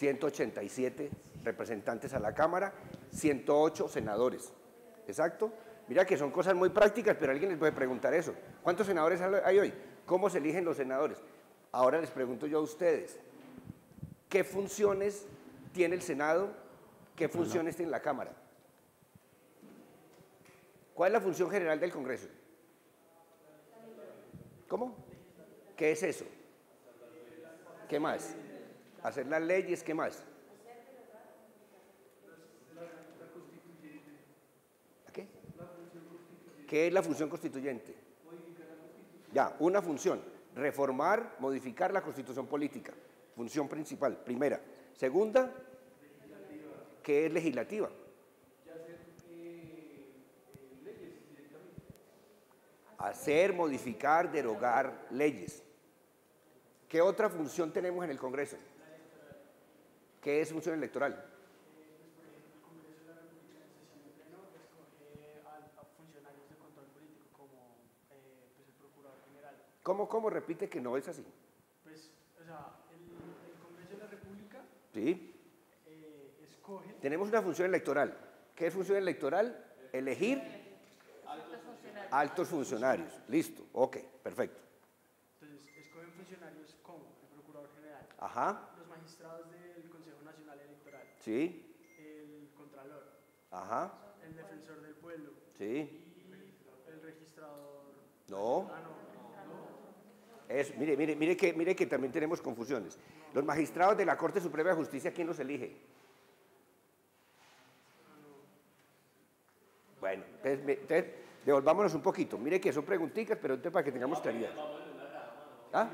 187 representantes a la Cámara, 108 senadores. ¿Exacto? Mira que son cosas muy prácticas, pero alguien les puede preguntar eso. ¿Cuántos senadores hay hoy? ¿Cómo se eligen los senadores? Ahora les pregunto yo a ustedes, ¿qué funciones tiene el Senado? ¿Qué funciones tiene la Cámara? ¿Cuál es la función general del Congreso? ¿Cómo? ¿Qué es eso? ¿Qué más? Hacer las leyes, ¿qué más? ¿Qué? ¿Qué es la función constituyente? Ya, una función, reformar, modificar la Constitución política, función principal, primera. Segunda, ¿qué es legislativa? Hacer, modificar, derogar leyes. ¿Qué otra función tenemos en el Congreso? ¿Qué es función electoral? El Congreso de la República en sesión de pleno escoge a funcionarios de control político como pues el Procurador General. ¿Cómo repite que no es así? Pues, o sea, el Congreso de la República Sí. Escoge. Tenemos una función electoral. ¿Qué es función electoral? Elegir altos funcionarios. Listo, ok, perfecto. Entonces, escogen funcionarios como el Procurador General, Ajá, los magistrados del Consejo Nacional Electoral, sí, el Contralor, ajá, el Defensor del Pueblo sí, y el Registrador. no. Ah, no. Eso, mire que también tenemos confusiones. Los magistrados de la Corte Suprema de Justicia, ¿quién los elige? Bueno, entonces devolvámonos un poquito. Mire que son preguntitas, pero entonces para que tengamos claridad. ¿Ah?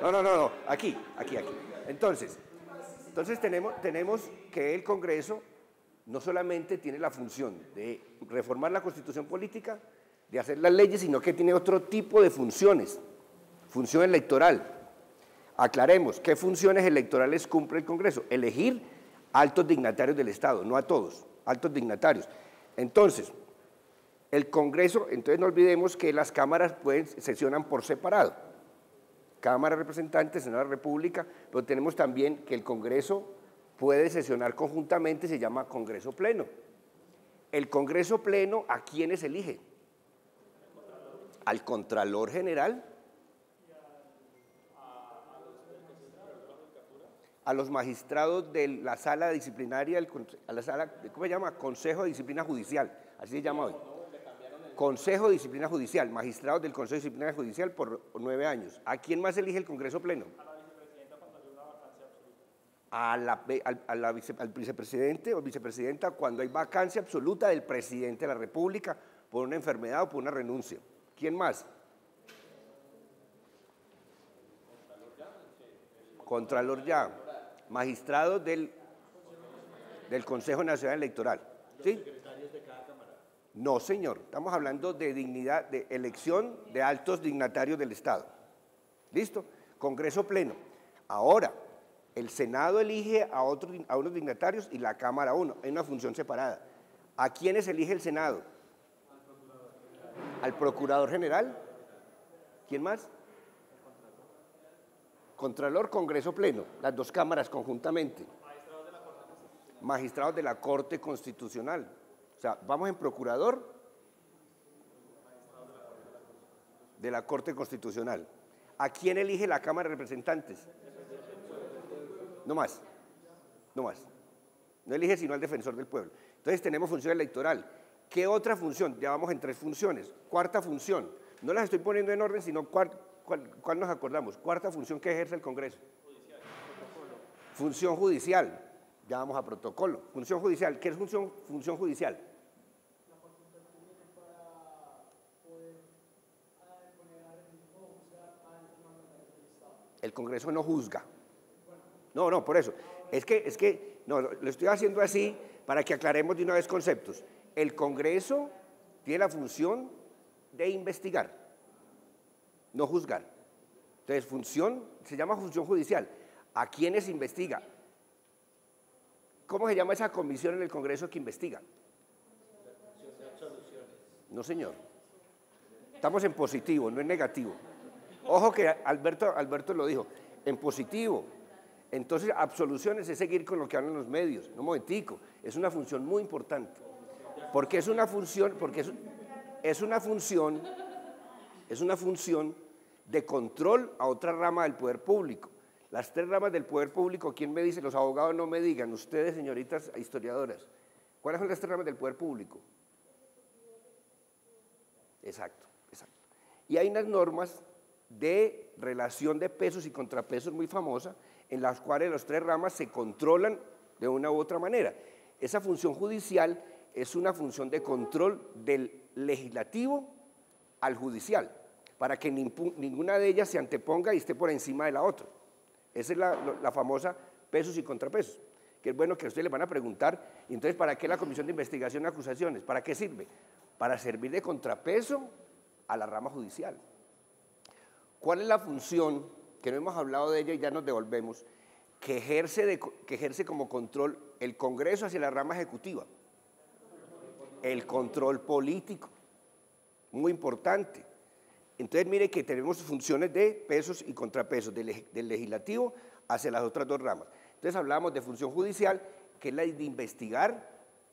No, aquí. Entonces tenemos que el Congreso no solamente tiene la función de reformar la Constitución política, de hacer las leyes, sino que tiene otro tipo de funciones. Función electoral. Aclaremos, ¿qué funciones electorales cumple el Congreso? Elegir altos dignatarios del Estado, no a todos, altos dignatarios. Entonces, el Congreso, entonces no olvidemos que las cámaras sesionan por separado. Cámara de Representantes, Senado de la República, pero tenemos también que el Congreso puede sesionar conjuntamente, se llama Congreso Pleno. El Congreso Pleno, ¿a quiénes elige? Al Contralor General, a los magistrados de la sala disciplinaria, a la sala, ¿cómo se llama? Consejo de Disciplina Judicial, así se llama hoy. Consejo de Disciplina Judicial, magistrados del Consejo de Disciplina Judicial por 9 años. ¿A quién más elige el Congreso Pleno? A la vicepresidenta cuando hay una vacancia absoluta. Al vicepresidente o vicepresidenta cuando hay vacancia absoluta del presidente de la República por una enfermedad o por una renuncia. ¿Quién más? Contralor ya. Magistrados del Consejo Nacional Electoral. ¿Sí? Secretarios de cada cámara. No, señor. Estamos hablando de dignidad, de elección de altos dignatarios del Estado. ¿Listo? Congreso Pleno. Ahora, el Senado elige a unos dignatarios y la Cámara a uno. Hay una función separada. ¿A quiénes elige el Senado? Al Procurador General. ¿Quién más? Contralor, Congreso Pleno, las dos cámaras conjuntamente. Magistrados de la Corte Constitucional. O sea, vamos en Procurador de la Corte Constitucional. ¿A quién elige la Cámara de Representantes? No más. No elige sino al Defensor del Pueblo. Entonces tenemos función electoral. ¿Qué otra función? Ya vamos en 3 funciones. Cuarta función. No las estoy poniendo en orden, sino ¿cuál nos acordamos? Cuarta función que ejerce el Congreso. Función judicial. Ya vamos a protocolo. Función judicial. ¿Qué es función judicial? La facultad que tiene para poder poner o juzgar a los mandatarios del Estado. El Congreso no juzga. No, por eso. Es que no, lo estoy haciendo así para que aclaremos de una vez conceptos. El Congreso tiene la función de investigar, no juzgar. Entonces, se llama función judicial. ¿A quiénes investiga? ¿Cómo se llama esa comisión en el Congreso que investiga? No, señor. Estamos en positivo, no en negativo. Ojo que Alberto lo dijo, en positivo. Entonces, absoluciones es seguir con lo que hablan los medios. Un momentico, es una función muy importante. Porque es una función, es una función de control a otra rama del poder público. Las tres ramas del poder público, ¿quién me dice? Los abogados no me digan, ustedes, señoritas historiadoras. ¿Cuáles son las tres ramas del poder público? Exacto, exacto. Y hay unas normas de relación de pesos y contrapesos muy famosas, en las cuales las tres ramas se controlan de una u otra manera. Esa función judicial es una función de control del legislativo al judicial, para que ninguna de ellas se anteponga y esté por encima de la otra. Esa es la famosa pesos y contrapesos, que es bueno que a ustedes les van a preguntar, y entonces, ¿para qué la Comisión de Investigación y Acusaciones? ¿Para qué sirve? Para servir de contrapeso a la rama judicial. ¿Cuál es la función, que no hemos hablado de ella y ya nos devolvemos, que ejerce como control el Congreso hacia la rama ejecutiva? El control político, muy importante. Entonces, mire que tenemos funciones de pesos y contrapesos del legislativo hacia las otras dos ramas. Entonces, hablábamos de función judicial, que es la de investigar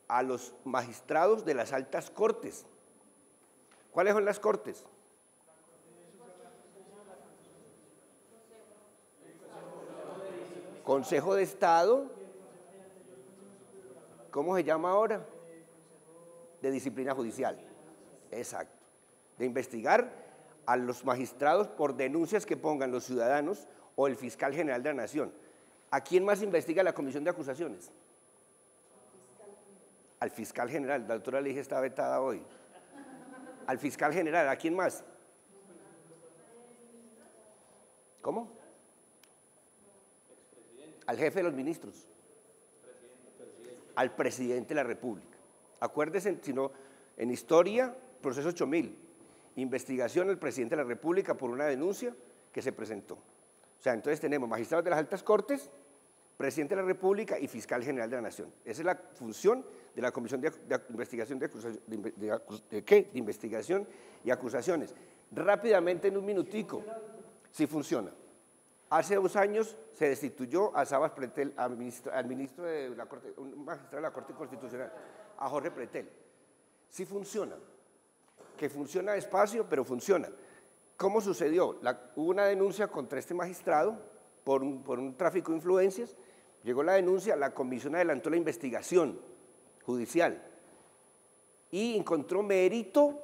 a los magistrados de las altas cortes. ¿Cuáles son las cortes? Consejo de Estado. ¿Cómo se llama ahora? De disciplina judicial. Exacto. De investigar a los magistrados por denuncias que pongan los ciudadanos o el fiscal general de la Nación. ¿A quién más investiga la Comisión de Acusaciones? Al fiscal general. La doctora Ligia está vetada hoy. Al fiscal general. ¿A quién más? ¿Cómo? Al jefe de los ministros. Al presidente de la República. Acuérdense, si no, en historia, proceso 8000, investigación al presidente de la República por una denuncia que se presentó. O sea, entonces tenemos magistrados de las altas cortes, presidente de la República y fiscal general de la Nación. Esa es la función de la Comisión de Investigación de Investigación y Acusaciones. Rápidamente, en un minutico, si funciona. Hace 2 años se destituyó a Sabas Pretel, al ministro de la Corte, un magistrado de la Corte Constitucional, a Jorge Pretel. Sí funciona, que funciona despacio, pero funciona. ¿Cómo sucedió? Hubo una denuncia contra este magistrado por un tráfico de influencias, llegó la denuncia, la comisión adelantó la investigación judicial y encontró mérito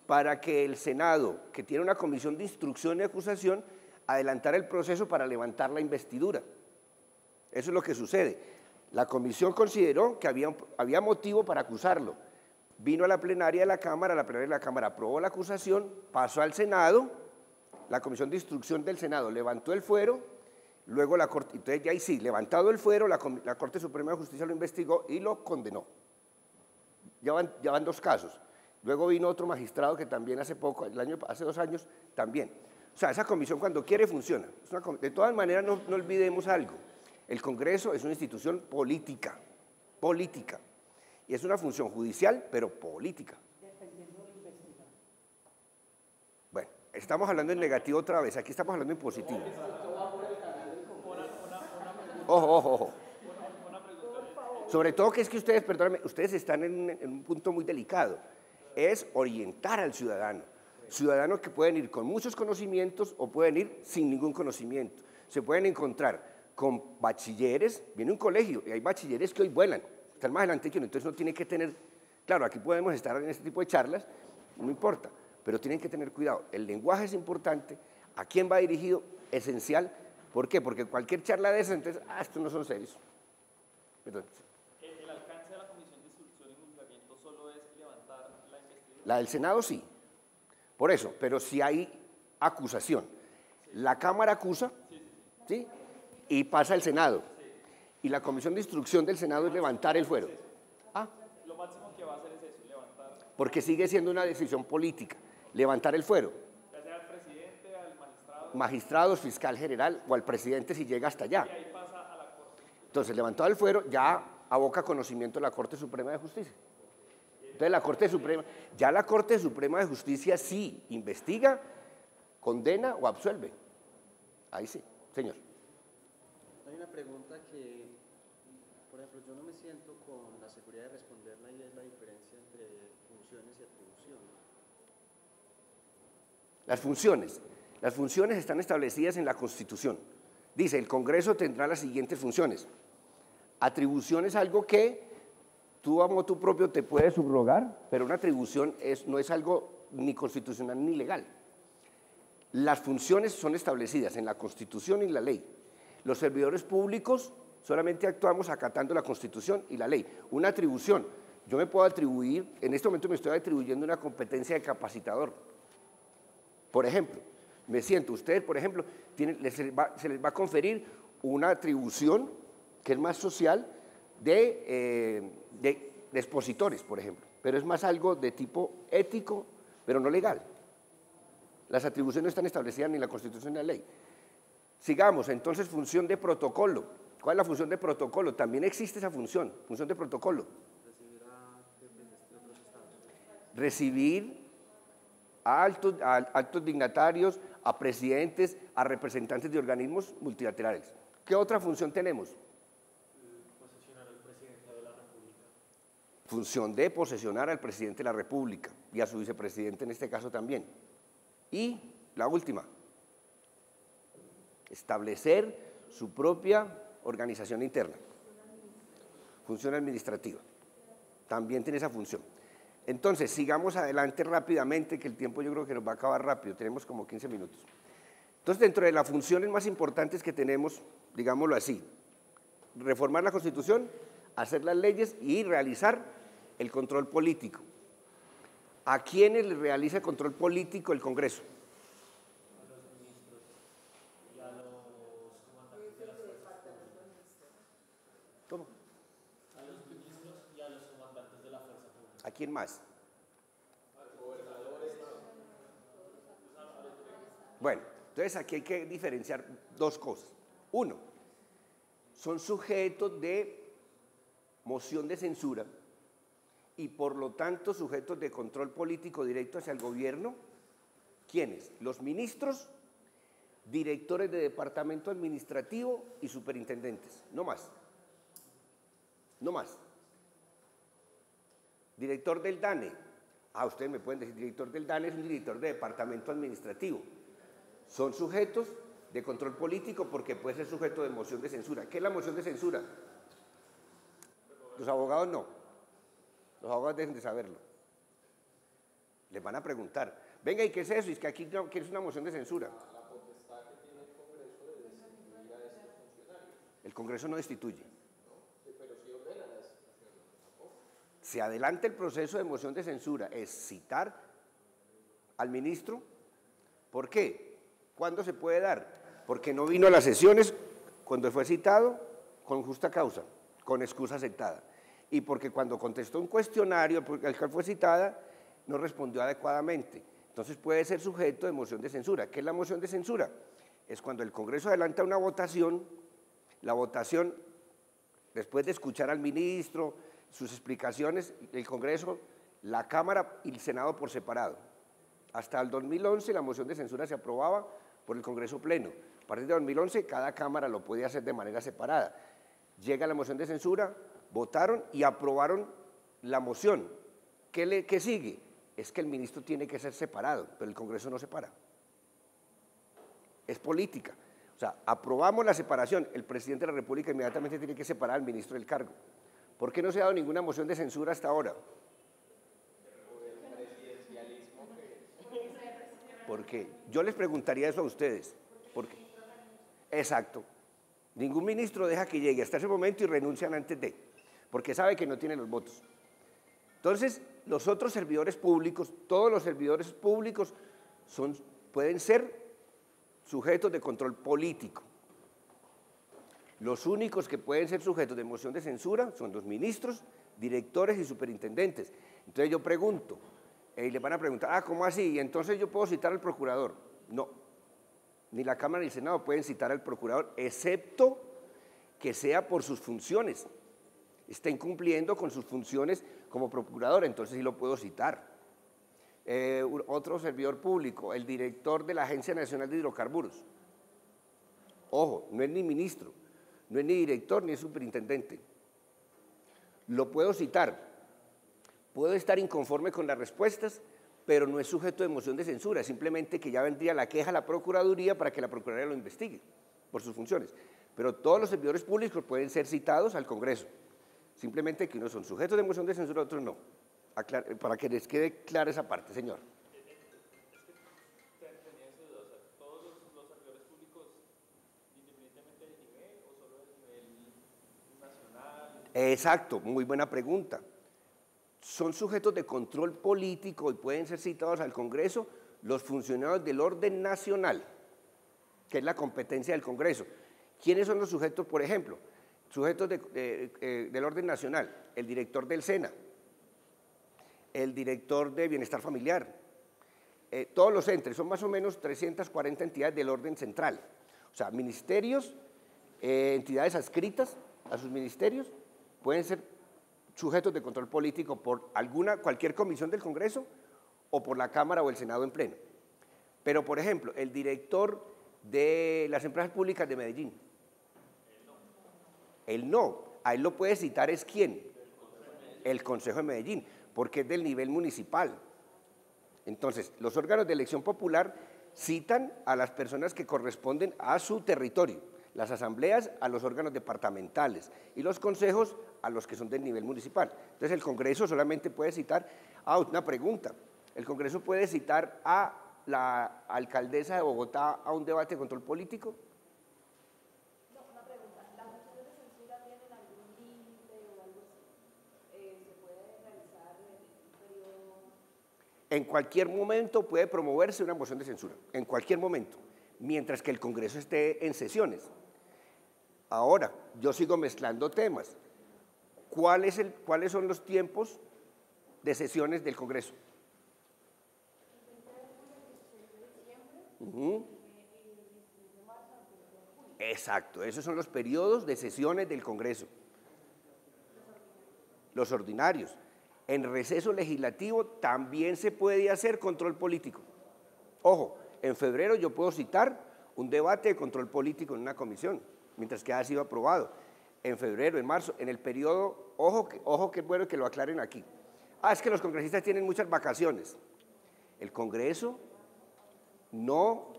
para que el Senado, que tiene una comisión de instrucción y acusación, adelantara el proceso para levantar la investidura. Eso es lo que sucede. La comisión consideró que había motivo para acusarlo. Vino a la plenaria de la Cámara aprobó la acusación, pasó al Senado, la comisión de instrucción del Senado levantó el fuero, luego la Corte, entonces ya ahí sí, levantado el fuero, la Corte Suprema de Justicia lo investigó y lo condenó. Ya van 2 casos. Luego vino otro magistrado que también hace 2 años, también. O sea, esa comisión cuando quiere funciona. De todas maneras, no olvidemos algo. El Congreso es una institución política, y es una función judicial, pero política. Bueno, estamos hablando en negativo otra vez, aquí estamos hablando en positivo. Ojo. Sobre todo que es que ustedes, perdónenme, ustedes están en un punto muy delicado, es orientar al ciudadano. Ciudadanos que pueden ir con muchos conocimientos o pueden ir sin ningún conocimiento. Se pueden encontrar con bachilleres, viene un colegio y hay bachilleres que hoy vuelan, están más adelante que uno, entonces no tiene que tener, claro, aquí podemos estar en este tipo de charlas, no importa, pero tienen que tener cuidado. El lenguaje es importante, a quién va dirigido, esencial. ¿Por qué? Porque cualquier charla de esas, entonces, estos no son serios. Perdón. ¿El alcance de la Comisión de Instrucción y Juzgamiento solo es levantar la investigación? La del Senado sí. Por eso, pero si hay acusación, la Cámara acusa, ¿sí? Y pasa al Senado, y la Comisión de Instrucción del Senado es levantar el fuero. Lo máximo que va a hacer es eso, levantar. Porque sigue siendo una decisión política, levantar el fuero. Ya sea al presidente, al magistrado. Magistrados, fiscal general o al presidente si llega hasta allá. Y ahí pasa a la Corte. Entonces, levantado el fuero, ya aboca conocimiento de la Corte Suprema de Justicia. Entonces la Corte Suprema de Justicia sí investiga, condena o absuelve. Ahí sí, señor. Hay una pregunta que, por ejemplo, yo no me siento con la seguridad de responderla y es la diferencia entre funciones y atribuciones. Las funciones están establecidas en la Constitución. Dice, el Congreso tendrá las siguientes funciones. Atribución es algo que tú a motu propio te puedes subrogar, pero una atribución no es algo ni constitucional ni legal. Las funciones son establecidas en la Constitución y la ley. Los servidores públicos solamente actuamos acatando la Constitución y la ley. Una atribución, yo me puedo atribuir, en este momento me estoy atribuyendo una competencia de capacitador. Por ejemplo, me siento, ustedes, por ejemplo, se les va a conferir una atribución que es más social de expositores, por ejemplo, pero es más algo de tipo ético, pero no legal. Las atribuciones no están establecidas ni en la Constitución ni en la ley. Sigamos, entonces, función de protocolo. ¿Cuál es la función de protocolo? También existe esa función de protocolo. Recibir a altos dignatarios, a presidentes, a representantes de organismos multilaterales. ¿Qué otra función tenemos? Posesionar al presidente de la República. Función de posesionar al presidente de la República y a su vicepresidente en este caso también. Y la última, establecer su propia organización interna. Función administrativa. También tiene esa función. Entonces, sigamos adelante rápidamente, que el tiempo yo creo que nos va a acabar rápido, tenemos como 15 minutos. Entonces, dentro de las funciones más importantes que tenemos, digámoslo así, reformar la Constitución, hacer las leyes y realizar el control político. ¿A quiénes le realiza el control político el Congreso? A los ministros y a los comandantes de las fuerzas públicas. ¿Cómo? A los ministros y a los comandantes de la fuerza pública. ¿A quién más? Bueno, entonces aquí hay que diferenciar dos cosas. Uno, son sujetos de moción de censura y por lo tanto sujetos de control político directo hacia el gobierno. ¿Quiénes? Los ministros, directores de departamento administrativo y superintendentes, no más. No más. Director del DANE. Ustedes me pueden decir, director del DANE es un director de departamento administrativo. Son sujetos de control político porque puede ser sujeto de moción de censura. ¿Qué es la moción de censura? Los abogados no. Los abogados dejen de saberlo. Les van a preguntar, venga, ¿y qué es eso? Y es que aquí no, ¿qué es una moción de censura? La potestad que tiene el Congreso de destituir a estos funcionarios. El Congreso no destituye. Pero sí ordena la destitución. Se adelanta el proceso de moción de censura, es citar al ministro. ¿Por qué? ¿Cuándo se puede dar? Porque no vino a las sesiones cuando fue citado con justa causa, con excusa aceptada. Y porque cuando contestó un cuestionario al cual fue citada, no respondió adecuadamente. Entonces puede ser sujeto de moción de censura. ¿Qué es la moción de censura? Es cuando el Congreso adelanta una votación, la votación, después de escuchar al ministro, sus explicaciones, el Congreso, la Cámara y el Senado por separado. Hasta el 2011 la moción de censura se aprobaba por el Congreso Pleno. A partir de 2011 cada Cámara lo podía hacer de manera separada. Llega la moción de censura, votaron y aprobaron la moción. ¿Qué sigue? Es que el ministro tiene que ser separado, pero el Congreso no separa. Es política. O sea, aprobamos la separación, el presidente de la República inmediatamente tiene que separar al ministro del cargo. ¿Por qué no se ha dado ninguna moción de censura hasta ahora? Porque yo les preguntaría eso a ustedes. ¿Por qué? Exacto. Ningún ministro deja que llegue hasta ese momento y renuncian antes de, porque sabe que no tiene los votos. Entonces, los otros servidores públicos, todos los servidores públicos pueden ser sujetos de control político. Los únicos que pueden ser sujetos de moción de censura son los ministros, directores y superintendentes. Entonces yo pregunto, y le van a preguntar, ¿cómo así? ¿Y entonces yo puedo citar al procurador? No, ni la Cámara ni el Senado pueden citar al procurador, excepto que sea por sus funciones. Está incumpliendo con sus funciones como procurador, entonces sí lo puedo citar. Otro servidor público, el director de la Agencia Nacional de Hidrocarburos. Ojo, no es ni ministro, no es ni director ni es superintendente. Lo puedo citar, puedo estar inconforme con las respuestas, pero no es sujeto de moción de censura, simplemente que ya vendría la queja a la Procuraduría para que la Procuraduría lo investigue por sus funciones. Pero todos los servidores públicos pueden ser citados al Congreso, simplemente que unos son sujetos de moción de censura, otros no. Para que les quede clara esa parte, señor. Tenía esa duda, o sea, ¿todos los servidores públicos, independientemente del nivel o solo del nivel nacional? Exacto, muy buena pregunta. Son sujetos de control político y pueden ser citados al Congreso los funcionarios del orden nacional, que es la competencia del Congreso. ¿Quiénes son los sujetos, por ejemplo? Sujetos del orden nacional, el director del SENA, el director de Bienestar Familiar, todos los entes, son más o menos 340 entidades del orden central, o sea, ministerios, entidades adscritas a sus ministerios, pueden ser sujetos de control político por cualquier comisión del Congreso o por la Cámara o el Senado en pleno. Pero, por ejemplo, el director de las empresas públicas de Medellín, él no, a él lo puede citar es ¿quién? El Consejo de Medellín, porque es del nivel municipal. Entonces, los órganos de elección popular citan a las personas que corresponden a su territorio, las asambleas a los órganos departamentales y los consejos a los que son del nivel municipal. Entonces, el Congreso solamente puede citar, una pregunta, ¿el Congreso puede citar a la alcaldesa de Bogotá a un debate de control político? En cualquier momento puede promoverse una moción de censura, en cualquier momento, mientras que el Congreso esté en sesiones. Ahora, yo sigo mezclando temas. ¿Cuáles son los tiempos de sesiones del Congreso? Exacto, esos son los periodos de sesiones del Congreso. Los ordinarios. En receso legislativo también se puede hacer control político. Ojo, en febrero yo puedo citar un debate de control político en una comisión, mientras que ha sido aprobado. En febrero, en marzo, en el periodo, ojo que es bueno que lo aclaren aquí. Es que los congresistas tienen muchas vacaciones. El Congreso no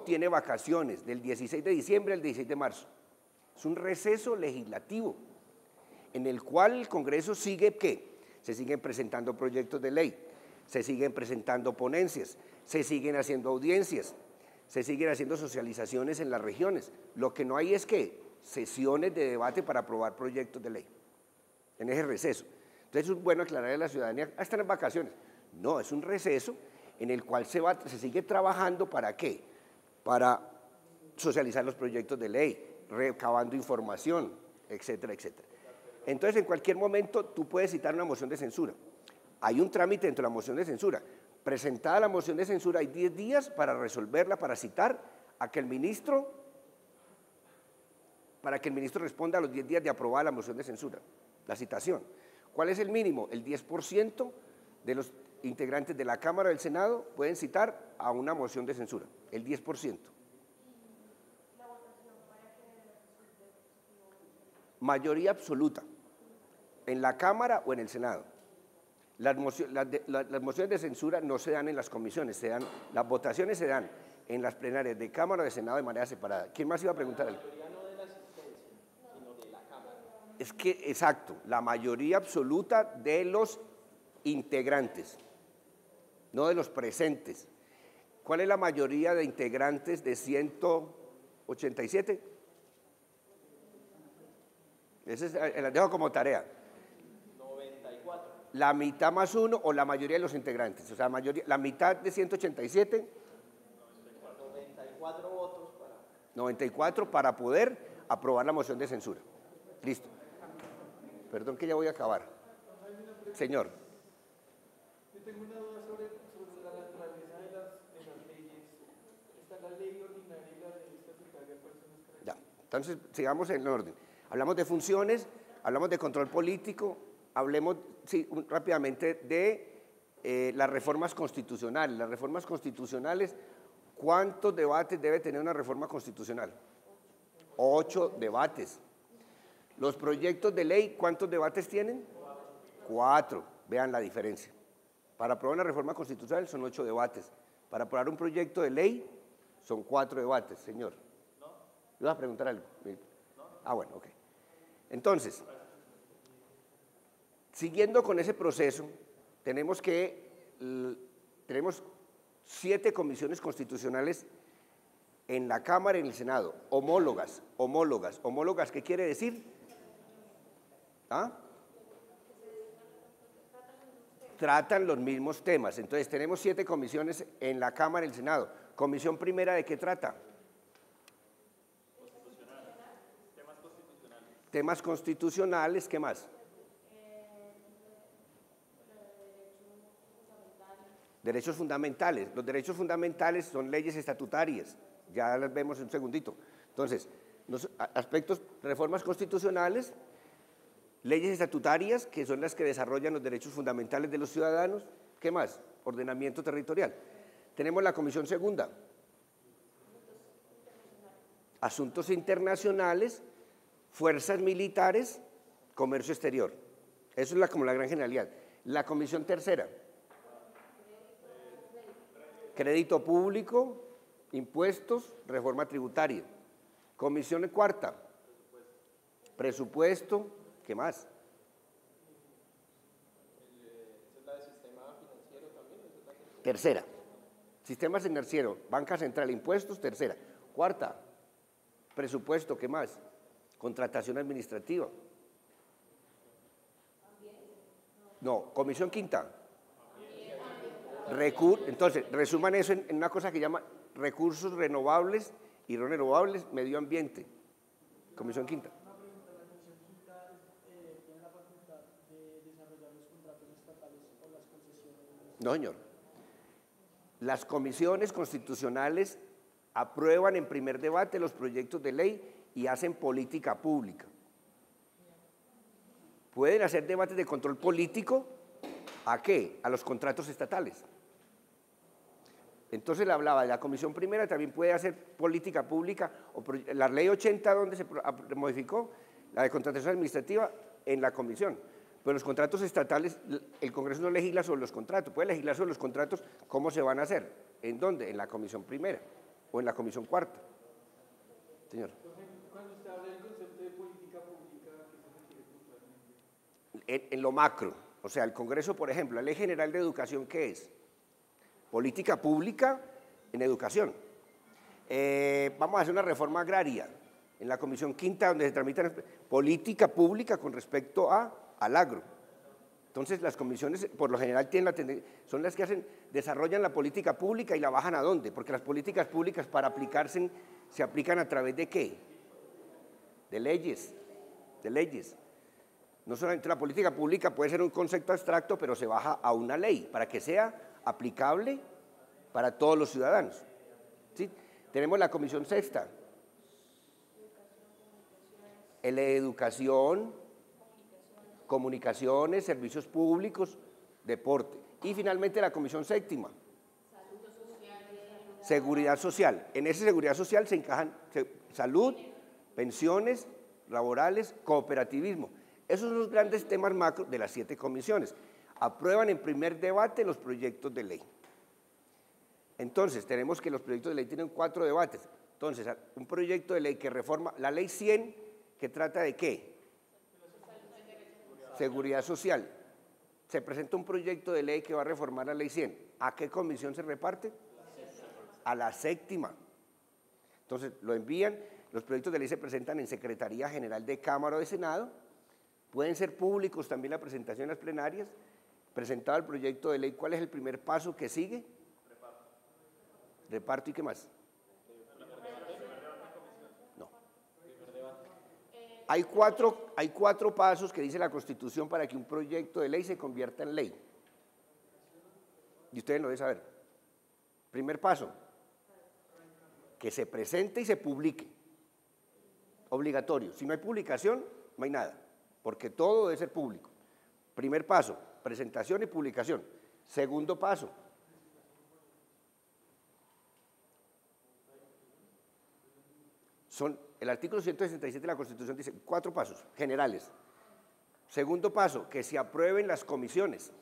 tiene vacaciones del 16 de diciembre al 16 de marzo. Es un receso legislativo, en el cual el Congreso sigue, ¿qué? Se siguen presentando proyectos de ley, se siguen presentando ponencias, se siguen haciendo audiencias, se siguen haciendo socializaciones en las regiones. Lo que no hay es que sesiones de debate para aprobar proyectos de ley en ese receso. Entonces es bueno aclararle a la ciudadanía, están en vacaciones. No, es un receso en el cual se sigue trabajando, ¿para qué? Para socializar los proyectos de ley, recabando información, etcétera, etcétera. Entonces, en cualquier momento tú puedes citar una moción de censura. Hay un trámite dentro de la moción de censura. Presentada la moción de censura, hay 10 días para resolverla, para citar a que el ministro, responda a los 10 días de aprobada la moción de censura, la citación. ¿Cuál es el mínimo? El 10% de los integrantes de la Cámara o del Senado pueden citar a una moción de censura, el 10%. Mayoría absoluta, en la Cámara o en el Senado. Las mociones de censura no se dan en las comisiones, las votaciones se dan en las plenarias de Cámara o de Senado de manera separada. ¿Quién más iba a preguntar algo? La mayoría no de la asistencia, sino de la Cámara. Es que, exacto, la mayoría absoluta de los integrantes, no de los presentes. ¿Cuál es la mayoría de integrantes de 187? Ese la dejo como tarea. 94. La mitad más uno o la mayoría de los integrantes, o sea, la mitad de 187. 94 votos para... 94 para poder aprobar la moción de censura. Listo. Perdón que ya voy a acabar. Señor. Yo tengo una duda sobre la naturaleza de las leyes. Está la ley ordinaria y la ley estatutaria. ¿Cuáles son las características? Ya. Entonces, sigamos en orden. Hablamos de funciones, hablamos de control político, hablemos rápidamente de las reformas constitucionales. Las reformas constitucionales, ¿cuántos debates debe tener una reforma constitucional? 8 debates. Los proyectos de ley, ¿cuántos debates tienen? 4. Vean la diferencia. Para aprobar una reforma constitucional son 8 debates. Para aprobar un proyecto de ley son 4 debates, señor. ¿Le vas a preguntar algo? Ah, bueno, ok. Entonces, siguiendo con ese proceso, tenemos 7 comisiones constitucionales en la Cámara y en el Senado, homólogas. ¿Homólogas qué quiere decir? ¿Ah? Tratan los mismos temas. Entonces, tenemos 7 comisiones en la Cámara y el Senado. Comisión primera, ¿de qué trata? Temas constitucionales, ¿qué más? Derechos fundamentales. Los derechos fundamentales son leyes estatutarias. Ya las vemos en un segundito. Entonces, aspectos, reformas constitucionales, leyes estatutarias, que son las que desarrollan los derechos fundamentales de los ciudadanos. ¿Qué más? Ordenamiento territorial. Tenemos la comisión segunda. Asuntos internacionales, fuerzas militares, comercio exterior. Eso es como la gran generalidad. La comisión tercera. Crédito público, impuestos, reforma tributaria. Comisión cuarta. Presupuesto, ¿qué más? Tercera. Sistema financiero, banca central, impuestos, tercera. Cuarta. Presupuesto, ¿qué más? Contratación administrativa. No, comisión quinta. Entonces, resuman eso en una cosa que llama recursos renovables y no renovables, medio ambiente. Comisión quinta. Una pregunta, ¿la comisión quinta tiene la facultad de desarrollar los contratos estatales o las concesiones? No, señor. Las comisiones constitucionales aprueban en primer debate los proyectos de ley y hacen política pública. Pueden hacer debates de control político, ¿a qué? A los contratos estatales. Entonces le hablaba de la comisión primera, también puede hacer política pública, la ley 80 donde se modificó, la de contratación administrativa en la comisión. Pero los contratos estatales, el Congreso no legisla sobre los contratos, puede legislar sobre los contratos, ¿cómo se van a hacer? ¿En dónde? En la comisión primera o en la comisión cuarta. Señor. Cuando usted habla del concepto de política pública, ¿a qué se refiere puntualmente? En lo macro, o sea, el Congreso, por ejemplo, la Ley General de Educación, ¿qué es? Política pública en educación. Vamos a hacer una reforma agraria en la comisión quinta, donde se tramitan política pública con respecto al agro. Entonces, las comisiones, por lo general, tienen la tendencia, son las que desarrollan la política pública y la bajan ¿a dónde? Porque las políticas públicas para aplicarse se aplican a través de ¿qué? De leyes. No solamente la política pública puede ser un concepto abstracto, pero se baja a una ley para que sea aplicable para todos los ciudadanos. ¿Sí? Tenemos la comisión sexta. Educación, comunicaciones, servicios públicos, deporte. Y finalmente la comisión séptima. Seguridad social. En esa seguridad social se encajan salud, pensiones, laborales, cooperativismo. Esos son los grandes temas macro de las 7 comisiones. Aprueban en primer debate los proyectos de ley. Entonces, tenemos que los proyectos de ley tienen 4 debates. Entonces, un proyecto de ley que reforma la ley 100, que trata de ¿qué? Seguridad social. Se presenta un proyecto de ley que va a reformar la ley 100. ¿A qué comisión se reparte? A la séptima. Entonces, lo envían, los proyectos de ley se presentan en Secretaría General de Cámara o de Senado, pueden ser públicos también la presentación en las plenarias. Presentado el proyecto de ley, ¿cuál es el primer paso que sigue? Reparto y ¿qué más? No. Hay cuatro pasos que dice la Constitución para que un proyecto de ley se convierta en ley. Y ustedes lo deben saber. Primer paso, que se presente y se publique. Obligatorio. Si no hay publicación, no hay nada, porque todo debe ser público. Primer paso, presentación y publicación. Segundo paso, El artículo 167 de la Constitución dice 4 pasos generales. Segundo paso, que se aprueben las comisiones.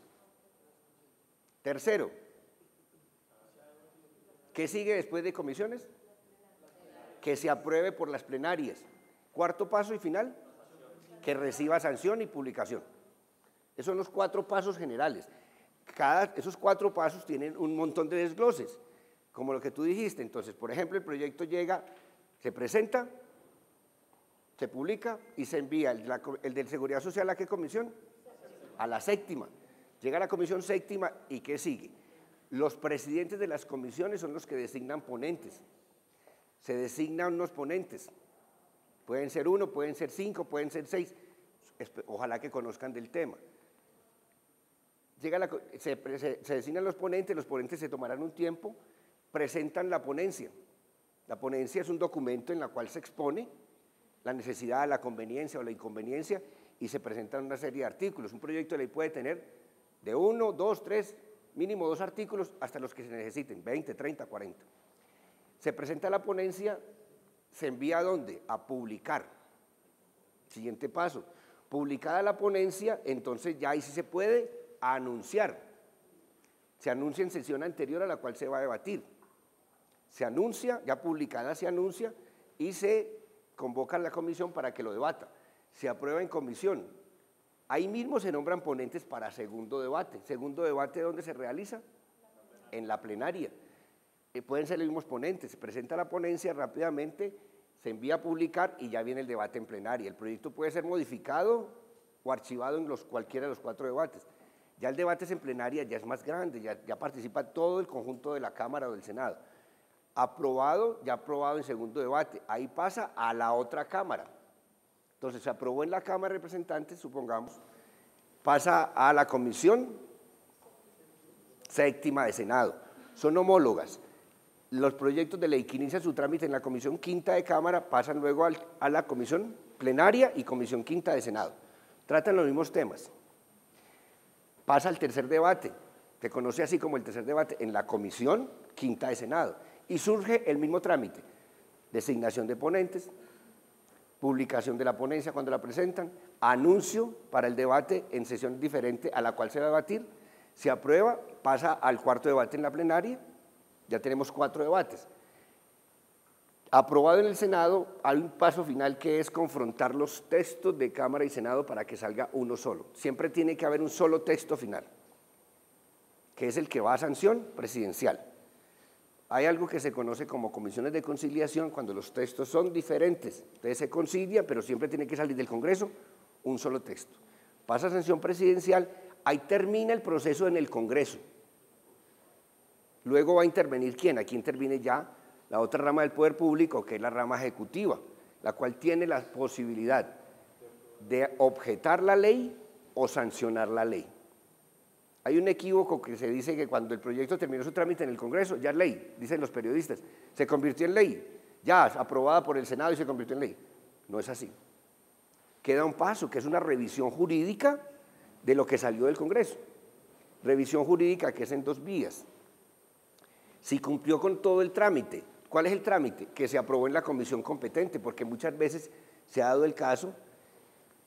Tercero, ¿qué sigue después de comisiones? Que se apruebe por las plenarias. Cuarto paso y final, que reciba sanción y publicación. Esos son los 4 pasos generales. Esos 4 pasos tienen un montón de desgloses, como lo que tú dijiste. Entonces, por ejemplo, el proyecto llega, se presenta, se publica y se envía el de Seguridad Social ¿a qué comisión? A la séptima. Llega a la comisión séptima y ¿qué sigue? Los presidentes de las comisiones son los que designan ponentes. Se designan unos ponentes. Pueden ser 1, pueden ser 5, pueden ser 6. Ojalá que conozcan del tema. Se designan los ponentes se tomarán un tiempo, presentan la ponencia. La ponencia es un documento en la cual se expone la necesidad, la conveniencia o la inconveniencia y se presentan una serie de artículos. Un proyecto de ley puede tener de 1, 2, 3, mínimo 2 artículos hasta los que se necesiten, 20, 30, 40. Se presenta la ponencia, se envía ¿a dónde? A publicar. Siguiente paso. Publicada la ponencia, entonces ya ahí sí se puede anunciar. Se anuncia en sesión anterior a la cual se va a debatir. Se anuncia, ya publicada se anuncia y se convoca a la comisión para que lo debata. Se aprueba en comisión. Ahí mismo se nombran ponentes para segundo debate. ¿Segundo debate dónde se realiza? En la plenaria. Pueden ser los mismos ponentes. Se presenta la ponencia rápidamente, se envía a publicar y ya viene el debate en plenaria. El proyecto puede ser modificado o archivado en cualquiera de los 4 debates. Ya el debate es en plenaria, ya es más grande, ya participa todo el conjunto de la Cámara o del Senado. Aprobado, ya aprobado en segundo debate, ahí pasa a la otra Cámara. Entonces se aprobó en la Cámara de Representantes, supongamos, pasa a la Comisión Séptima de Senado, son homólogas. Los proyectos de ley que inician su trámite en la Comisión Quinta de Cámara pasan luego a la Comisión Plenaria y Comisión Quinta de Senado. Tratan los mismos temas. Pasa al tercer debate, se conoce así como el tercer debate, en la Comisión Quinta de Senado. Y surge el mismo trámite, designación de ponentes, publicación de la ponencia cuando la presentan, anuncio para el debate en sesión diferente a la cual se va a debatir, se aprueba, pasa al cuarto debate en la plenaria, ya tenemos 4 debates. Aprobado en el Senado, hay un paso final que es confrontar los textos de Cámara y Senado para que salga uno solo. Siempre tiene que haber un solo texto final, que es el que va a sanción presidencial. Hay algo que se conoce como comisiones de conciliación cuando los textos son diferentes. Entonces se concilia, pero siempre tiene que salir del Congreso un solo texto. Pasa a sanción presidencial, ahí termina el proceso en el Congreso. Luego va a intervenir ¿quién? Aquí interviene ya la otra rama del poder público, que es la rama ejecutiva, la cual tiene la posibilidad de objetar la ley o sancionar la ley. Hay un equívoco que se dice que cuando el proyecto terminó su trámite en el Congreso, ya es ley, dicen los periodistas, se convirtió en ley, ya aprobada por el Senado y se convirtió en ley. No es así. Queda un paso, que es una revisión jurídica de lo que salió del Congreso. Revisión jurídica que es en 2 vías. Si cumplió con todo el trámite, ¿cuál es el trámite? Que se aprobó en la comisión competente, porque muchas veces se ha dado el caso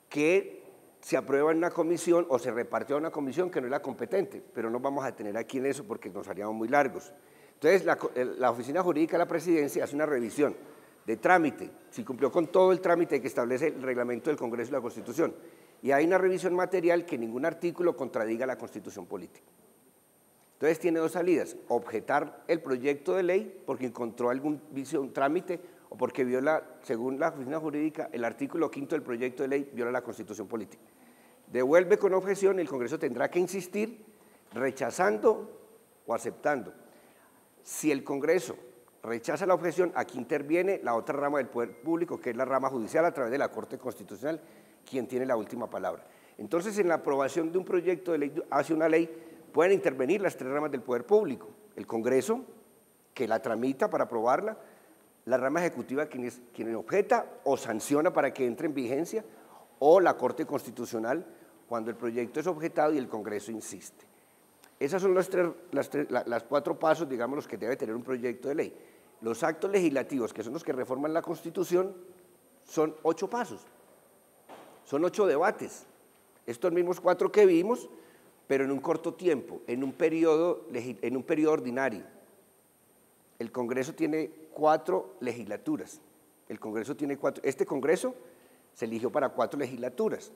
que se aprueba en una comisión o se repartió a una comisión que no es la competente, pero no vamos a tener aquí en eso porque nos haríamos muy largos. Entonces, la Oficina Jurídica de la Presidencia hace una revisión de trámite, si cumplió con todo el trámite que establece el reglamento del Congreso y la Constitución, y hay una revisión material que ningún artículo contradiga la Constitución política. Entonces tiene 2 salidas, objetar el proyecto de ley porque encontró algún vicio, un trámite, o porque viola, según la Oficina Jurídica, el artículo 5 del proyecto de ley viola la Constitución política. Devuelve con objeción y el Congreso tendrá que insistir rechazando o aceptando. Si el Congreso rechaza la objeción, aquí interviene la otra rama del poder público, que es la rama judicial a través de la Corte Constitucional, quien tiene la última palabra. Entonces, en la aprobación de un proyecto de ley hacia una ley, pueden intervenir las 3 ramas del poder público, el Congreso, que la tramita para aprobarla, la rama ejecutiva, quien objeta o sanciona para que entre en vigencia, o la Corte Constitucional, cuando el proyecto es objetado y el Congreso insiste. Esos son los 4 pasos, digamos, los que debe tener un proyecto de ley. Los actos legislativos, que son los que reforman la Constitución, son 8 pasos, son 8 debates. Estos mismos 4 que vimos, pero en un corto tiempo, en un periodo ordinario. El Congreso tiene 4 legislaturas. El Congreso tiene 4. Este Congreso se eligió para 4 legislaturas.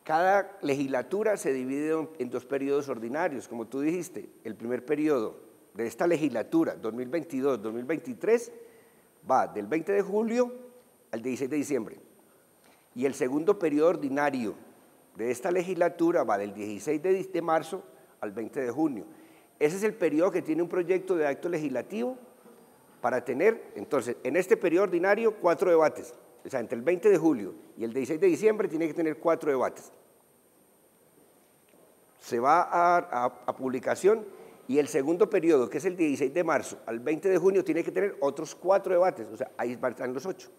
Cada legislatura se divide en 2 periodos ordinarios, como tú dijiste. El primer periodo de esta legislatura, 2022-2023, va del 20 de julio al 16 de diciembre. Y el segundo periodo ordinario de esta legislatura va del 16 de marzo al 20 de junio. Ese es el periodo que tiene un proyecto de acto legislativo para tener, entonces, en este periodo ordinario, 4 debates. O sea, entre el 20 de julio y el 16 de diciembre tiene que tener 4 debates. Se va a publicación y el segundo periodo, que es el 16 de marzo al 20 de junio, tiene que tener otros 4 debates. O sea, ahí están los 8.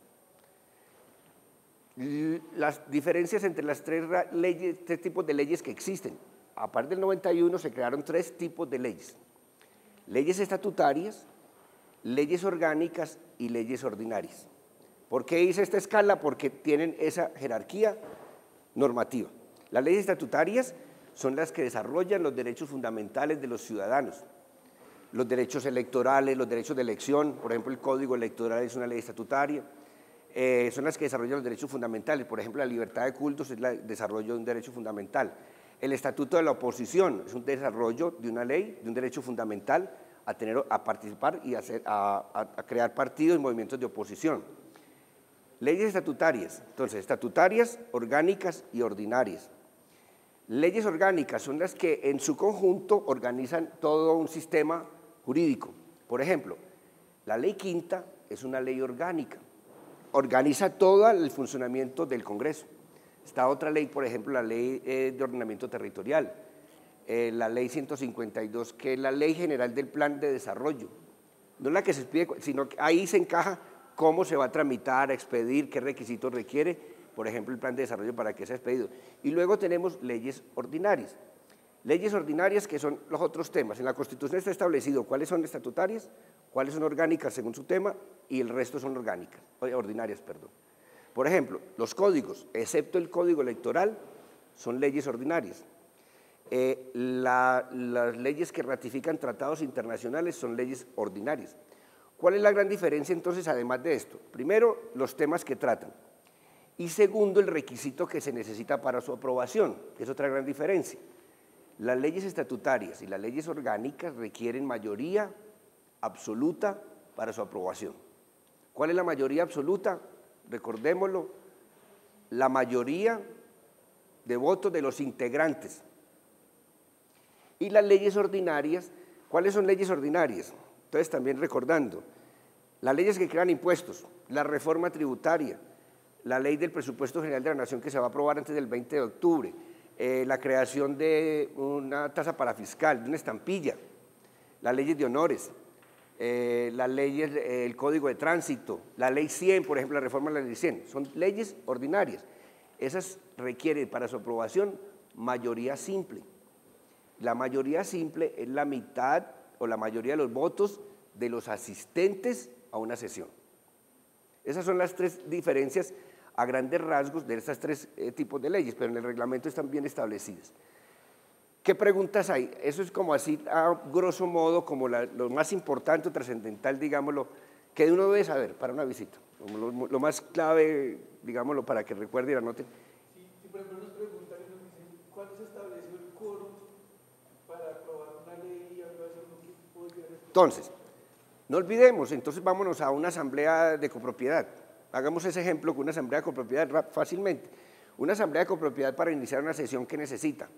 Las diferencias entre las 3 tipos de leyes que existen. A partir del 91 se crearon 3 tipos de leyes. Leyes estatutarias, leyes orgánicas y leyes ordinarias. ¿Por qué hice esta escala? Porque tienen esa jerarquía normativa. Las leyes estatutarias son las que desarrollan los derechos fundamentales de los ciudadanos, los derechos electorales, los derechos de elección. Por ejemplo, el Código Electoral es una ley estatutaria. Son las que desarrollan los derechos fundamentales. Por ejemplo, la libertad de cultos es el desarrollo de un derecho fundamental. El Estatuto de la Oposición es un desarrollo de una ley, de un derecho fundamental a participar y a crear partidos y movimientos de oposición. Leyes estatutarias, entonces, estatutarias, orgánicas y ordinarias. Leyes orgánicas son las que en su conjunto organizan todo un sistema jurídico. Por ejemplo, la ley quinta es una ley orgánica, organiza todo el funcionamiento del Congreso. Está otra ley, por ejemplo, la ley de ordenamiento territorial, la ley 152, que es la ley general del plan de desarrollo. No es la que se expide, sino que ahí se encaja cómo se va a tramitar, a expedir, qué requisitos requiere, por ejemplo, el plan de desarrollo para que sea expedido. Y luego tenemos leyes ordinarias. Leyes ordinarias que son los otros temas. En la Constitución está establecido cuáles son estatutarias, cuáles son orgánicas según su tema y el resto son ordinarias. Por ejemplo, los códigos, excepto el Código Electoral, son leyes ordinarias. Las leyes que ratifican tratados internacionales son leyes ordinarias. ¿Cuál es la gran diferencia entonces además de esto? Primero, los temas que tratan. Y segundo, el requisito que se necesita para su aprobación, que es otra gran diferencia. Las leyes estatutarias y las leyes orgánicas requieren mayoría absoluta para su aprobación. ¿Cuál es la mayoría absoluta? Recordémoslo, la mayoría de votos de los integrantes. Y las leyes ordinarias, ¿cuáles son leyes ordinarias? Entonces también recordando, las leyes que crean impuestos, la reforma tributaria, la ley del presupuesto general de la Nación que se va a aprobar antes del 20 de octubre, la creación de una tasa parafiscal, de una estampilla, las leyes de honores, las leyes, el Código de Tránsito, la Ley 100, por ejemplo, la reforma de la Ley 100, son leyes ordinarias. Esas requieren para su aprobación mayoría simple. La mayoría simple es la mitad o la mayoría de los votos de los asistentes a una sesión. Esas son las 3 diferencias a grandes rasgos de estas 3 tipos de leyes, pero en el reglamento están bien establecidas. ¿Qué preguntas hay? Eso es como así, a grosso modo, como lo más importante o trascendental, digámoslo, que uno debe saber para una visita, como lo más clave, digámoslo, para que recuerde y anote. Si por ejemplo nos preguntan y nos dicen, ¿cuándo se estableció el quórum para aprobar una ley y algo así? Entonces, no olvidemos, entonces vámonos a una asamblea de copropiedad. Hagamos ese ejemplo con una asamblea de copropiedad fácilmente. Una asamblea de copropiedad para iniciar una sesión que necesita.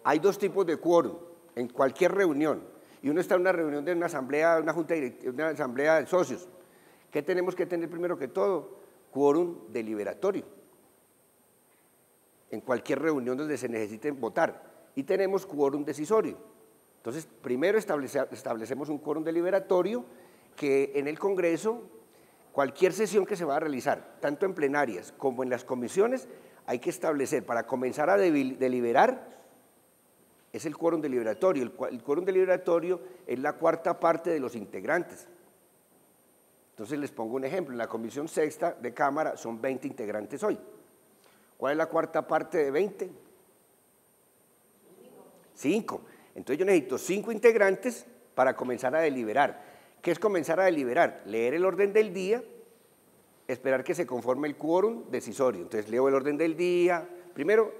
Hay 2 tipos de quórum en cualquier reunión. Y uno está en una reunión de una asamblea, una junta directiva, una asamblea de socios. ¿Qué tenemos que tener primero que todo? Quórum deliberatorio. En cualquier reunión donde se necesite votar. Y tenemos quórum decisorio. Entonces, primero establecemos un quórum deliberatorio que en el Congreso, cualquier sesión que se va a realizar, tanto en plenarias como en las comisiones, hay que establecer, para comenzar a deliberar, es el quórum deliberatorio. El quórum deliberatorio es la 4ª parte de los integrantes. Entonces les pongo un ejemplo, en la comisión sexta de Cámara son 20 integrantes hoy. ¿Cuál es la cuarta parte de 20? 5. Entonces yo necesito 5 integrantes para comenzar a deliberar. ¿Qué es comenzar a deliberar? Leer el orden del día, esperar que se conforme el quórum decisorio. Entonces leo el orden del día, primero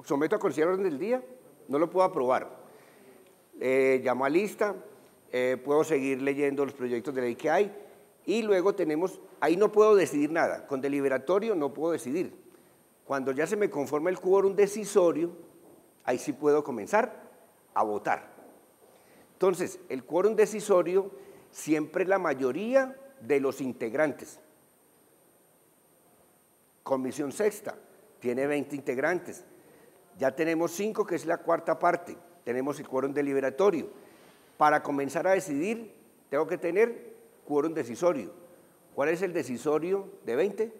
someto a consideración el orden del día, no lo puedo aprobar. Llamo a lista, puedo seguir leyendo los proyectos de ley que hay y luego tenemos, ahí no puedo decidir nada, con deliberatorio no puedo decidir. Cuando ya se me conforma el quórum decisorio, ahí sí puedo comenzar a votar. Entonces, el quórum decisorio siempre es la mayoría de los integrantes. Comisión sexta tiene 20 integrantes. Ya tenemos 5, que es la cuarta parte. Tenemos el quórum deliberatorio. Para comenzar a decidir, tengo que tener quórum decisorio. ¿Cuál es el decisorio de 20?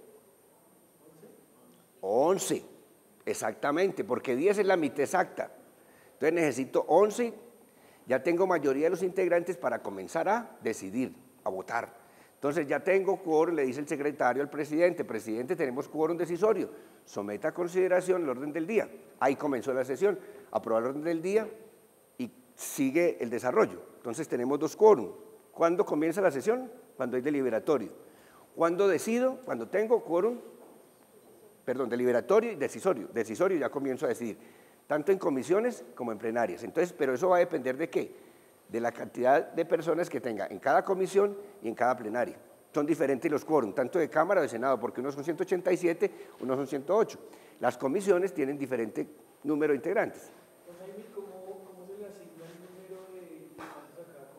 11. Exactamente, porque 10 es la mitad exacta. Entonces necesito 11, ya tengo mayoría de los integrantes para comenzar a decidir, a votar. Entonces ya tengo quórum, le dice el secretario al presidente, presidente, tenemos quórum decisorio, someta a consideración el orden del día. Ahí comenzó la sesión, aprobar el orden del día y sigue el desarrollo. Entonces tenemos 2 quórum. ¿Cuándo comienza la sesión? Cuando hay deliberatorio. ¿Cuándo decido? Cuando tengo quórum, deliberatorio y decisorio. Decisorio ya comienzo a decidir, tanto en comisiones como en plenarias. Entonces, pero eso va a depender ¿de qué? De la cantidad de personas que tenga en cada comisión y en cada plenaria. Son diferentes los quórum, tanto de Cámara o de Senado, porque unos son 187, unos son 108. Las comisiones tienen diferente número de integrantes. Jaime, ¿cómo se le asigna el número de integrantes a cada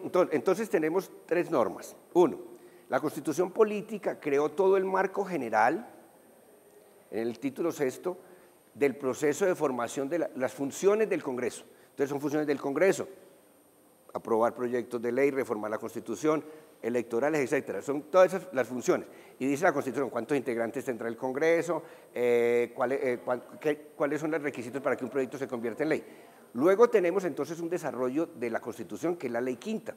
comisión? Entonces tenemos 3 normas. 1, la Constitución Política creó todo el marco general, en el título 6, del proceso de formación de las funciones del Congreso. Entonces son funciones del Congreso, aprobar proyectos de ley, reformar la Constitución, electorales, etcétera. Son todas esas las funciones. Y dice la Constitución cuántos integrantes tendrá el Congreso, cuáles son los requisitos para que un proyecto se convierta en ley. Luego tenemos entonces un desarrollo de la Constitución, que es la Ley Quinta,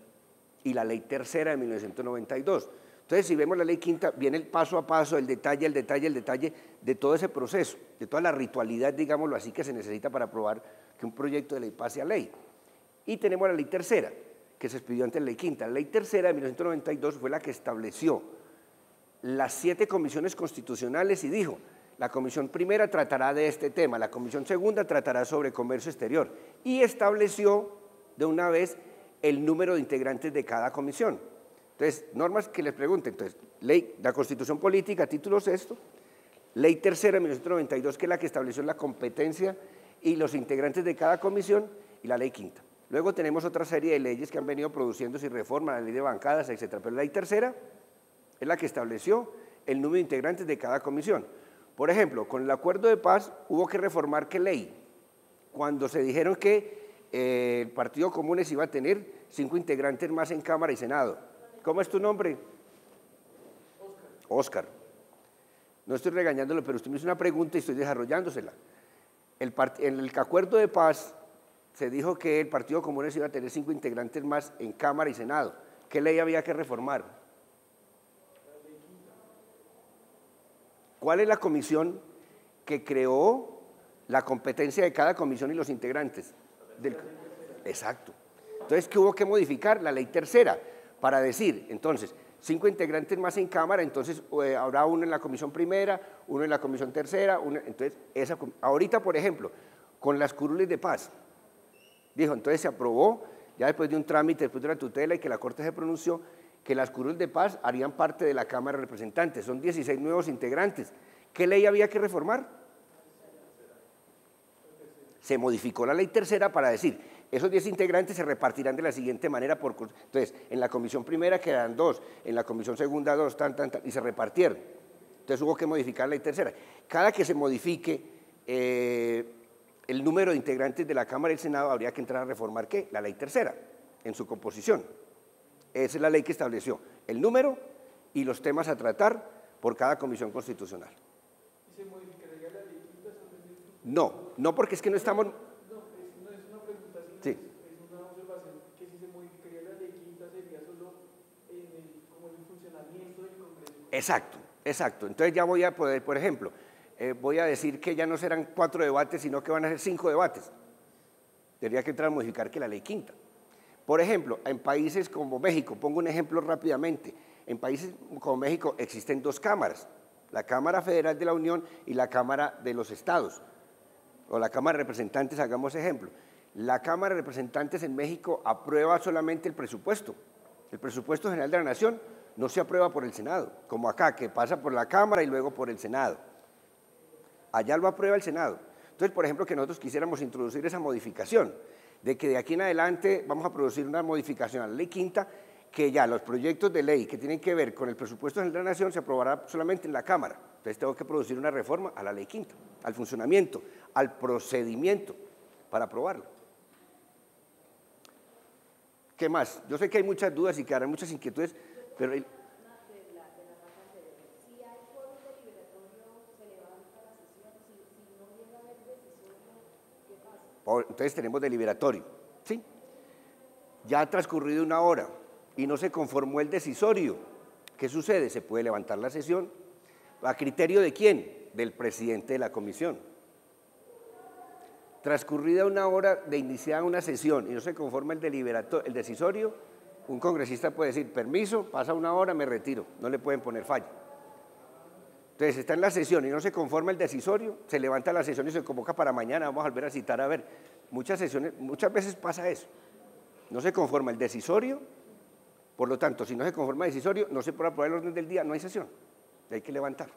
y la Ley Tercera de 1992. Entonces, si vemos la Ley Quinta, viene el paso a paso, el detalle de todo ese proceso, de toda la ritualidad, digámoslo así, que se necesita para aprobar que un proyecto de ley pase a ley. Y tenemos la Ley Tercera, que se expidió ante la Ley Quinta. La Ley Tercera de 1992 fue la que estableció las 7 comisiones constitucionales y dijo, la comisión primera tratará de este tema, la comisión segunda tratará sobre comercio exterior, y estableció de una vez el número de integrantes de cada comisión. Entonces, normas que les pregunten, entonces, la Constitución Política, título 6, Ley Tercera de 1992, que es la que estableció la competencia y los integrantes de cada comisión, y la Ley Quinta. Luego tenemos otra serie de leyes que han venido produciéndose y reforma, la Ley de Bancadas, etcétera. Pero la Ley Tercera es la que estableció el número de integrantes de cada comisión. Por ejemplo, con el acuerdo de paz hubo que reformar qué ley. Cuando se dijeron que el Partido Comunes iba a tener 5 integrantes más en Cámara y Senado. ¿Cómo es tu nombre? Óscar. No estoy regañándolo, pero usted me hizo una pregunta y estoy desarrollándosela. En el acuerdo de paz se dijo que el Partido Comunes iba a tener 5 integrantes más en Cámara y Senado. ¿Qué ley había que reformar? ¿Cuál es la comisión que creó la competencia de cada comisión y los integrantes? Exacto. Entonces, ¿qué hubo que modificar? La Ley Tercera, para decir, entonces, 5 integrantes más en Cámara, entonces habrá uno en la comisión primera, uno en la comisión tercera, entonces, ahorita, por ejemplo, con las curules de paz, dijo, entonces se aprobó, ya después de un trámite, después de la tutela y que la Corte se pronunció, que las curules de paz harían parte de la Cámara de Representantes, son 16 nuevos integrantes. ¿Qué ley había que reformar? Se modificó la Ley Tercera para decir, esos 10 integrantes se repartirán de la siguiente manera, entonces, en la comisión primera quedan 2, en la comisión segunda 2, y se repartieron. Entonces hubo que modificar la Ley Tercera. Cada que se modifique el número de integrantes de la Cámara y el Senado, habría que entrar a reformar, ¿qué? La Ley Tercera, en su composición. Esa es la ley que estableció el número y los temas a tratar por cada comisión constitucional. ¿Y se modificaría la Ley Quinta solamente? No, porque es que no estamos... No es una pregunta, sino Sí. es una observación, que si se modificaría la Ley Quinta sería solo Exacto, exacto. Entonces ya voy a poder, por ejemplo, voy a decir que ya no serán 4 debates, sino que van a ser 5 debates. Tendría que entrar a modificar que la ley quinta. Por ejemplo, en países como México, pongo un ejemplo rápidamente, en países como México existen 2 cámaras, la Cámara Federal de la Unión y la Cámara de los Estados, o la Cámara de Representantes, hagamos ejemplo. La Cámara de Representantes en México aprueba solamente el presupuesto general de la Nación no se aprueba por el Senado, como acá, que pasa por la Cámara y luego por el Senado. Allá lo aprueba el Senado. Entonces, por ejemplo, que nosotros quisiéramos introducir esa modificación, de que de aquí en adelante vamos a producir una modificación a la ley quinta, que ya los proyectos de ley que tienen que ver con el presupuesto general de la Nación se aprobará solamente en la Cámara. Entonces tengo que producir una reforma a la ley quinta, al funcionamiento, al procedimiento para aprobarlo. ¿Qué más? Yo sé que hay muchas dudas y que habrá muchas inquietudes, pero... Entonces tenemos deliberatorio, ¿sí? Ya ha transcurrido 1 hora y no se conformó el decisorio. ¿Qué sucede? Se puede levantar la sesión. ¿A criterio de quién? Del presidente de la comisión. Transcurrida 1 hora de iniciar una sesión y no se conforma el decisorio, un congresista puede decir, permiso, pasa 1 hora, me retiro, no le pueden poner fallo. Entonces está en la sesión y no se conforma el decisorio, se levanta la sesión y se convoca para mañana, vamos a volver a citar, a ver, muchas veces pasa eso, no se conforma el decisorio, por lo tanto, si no se conforma el decisorio, no se puede aprobar el orden del día, no hay sesión, hay que levantar.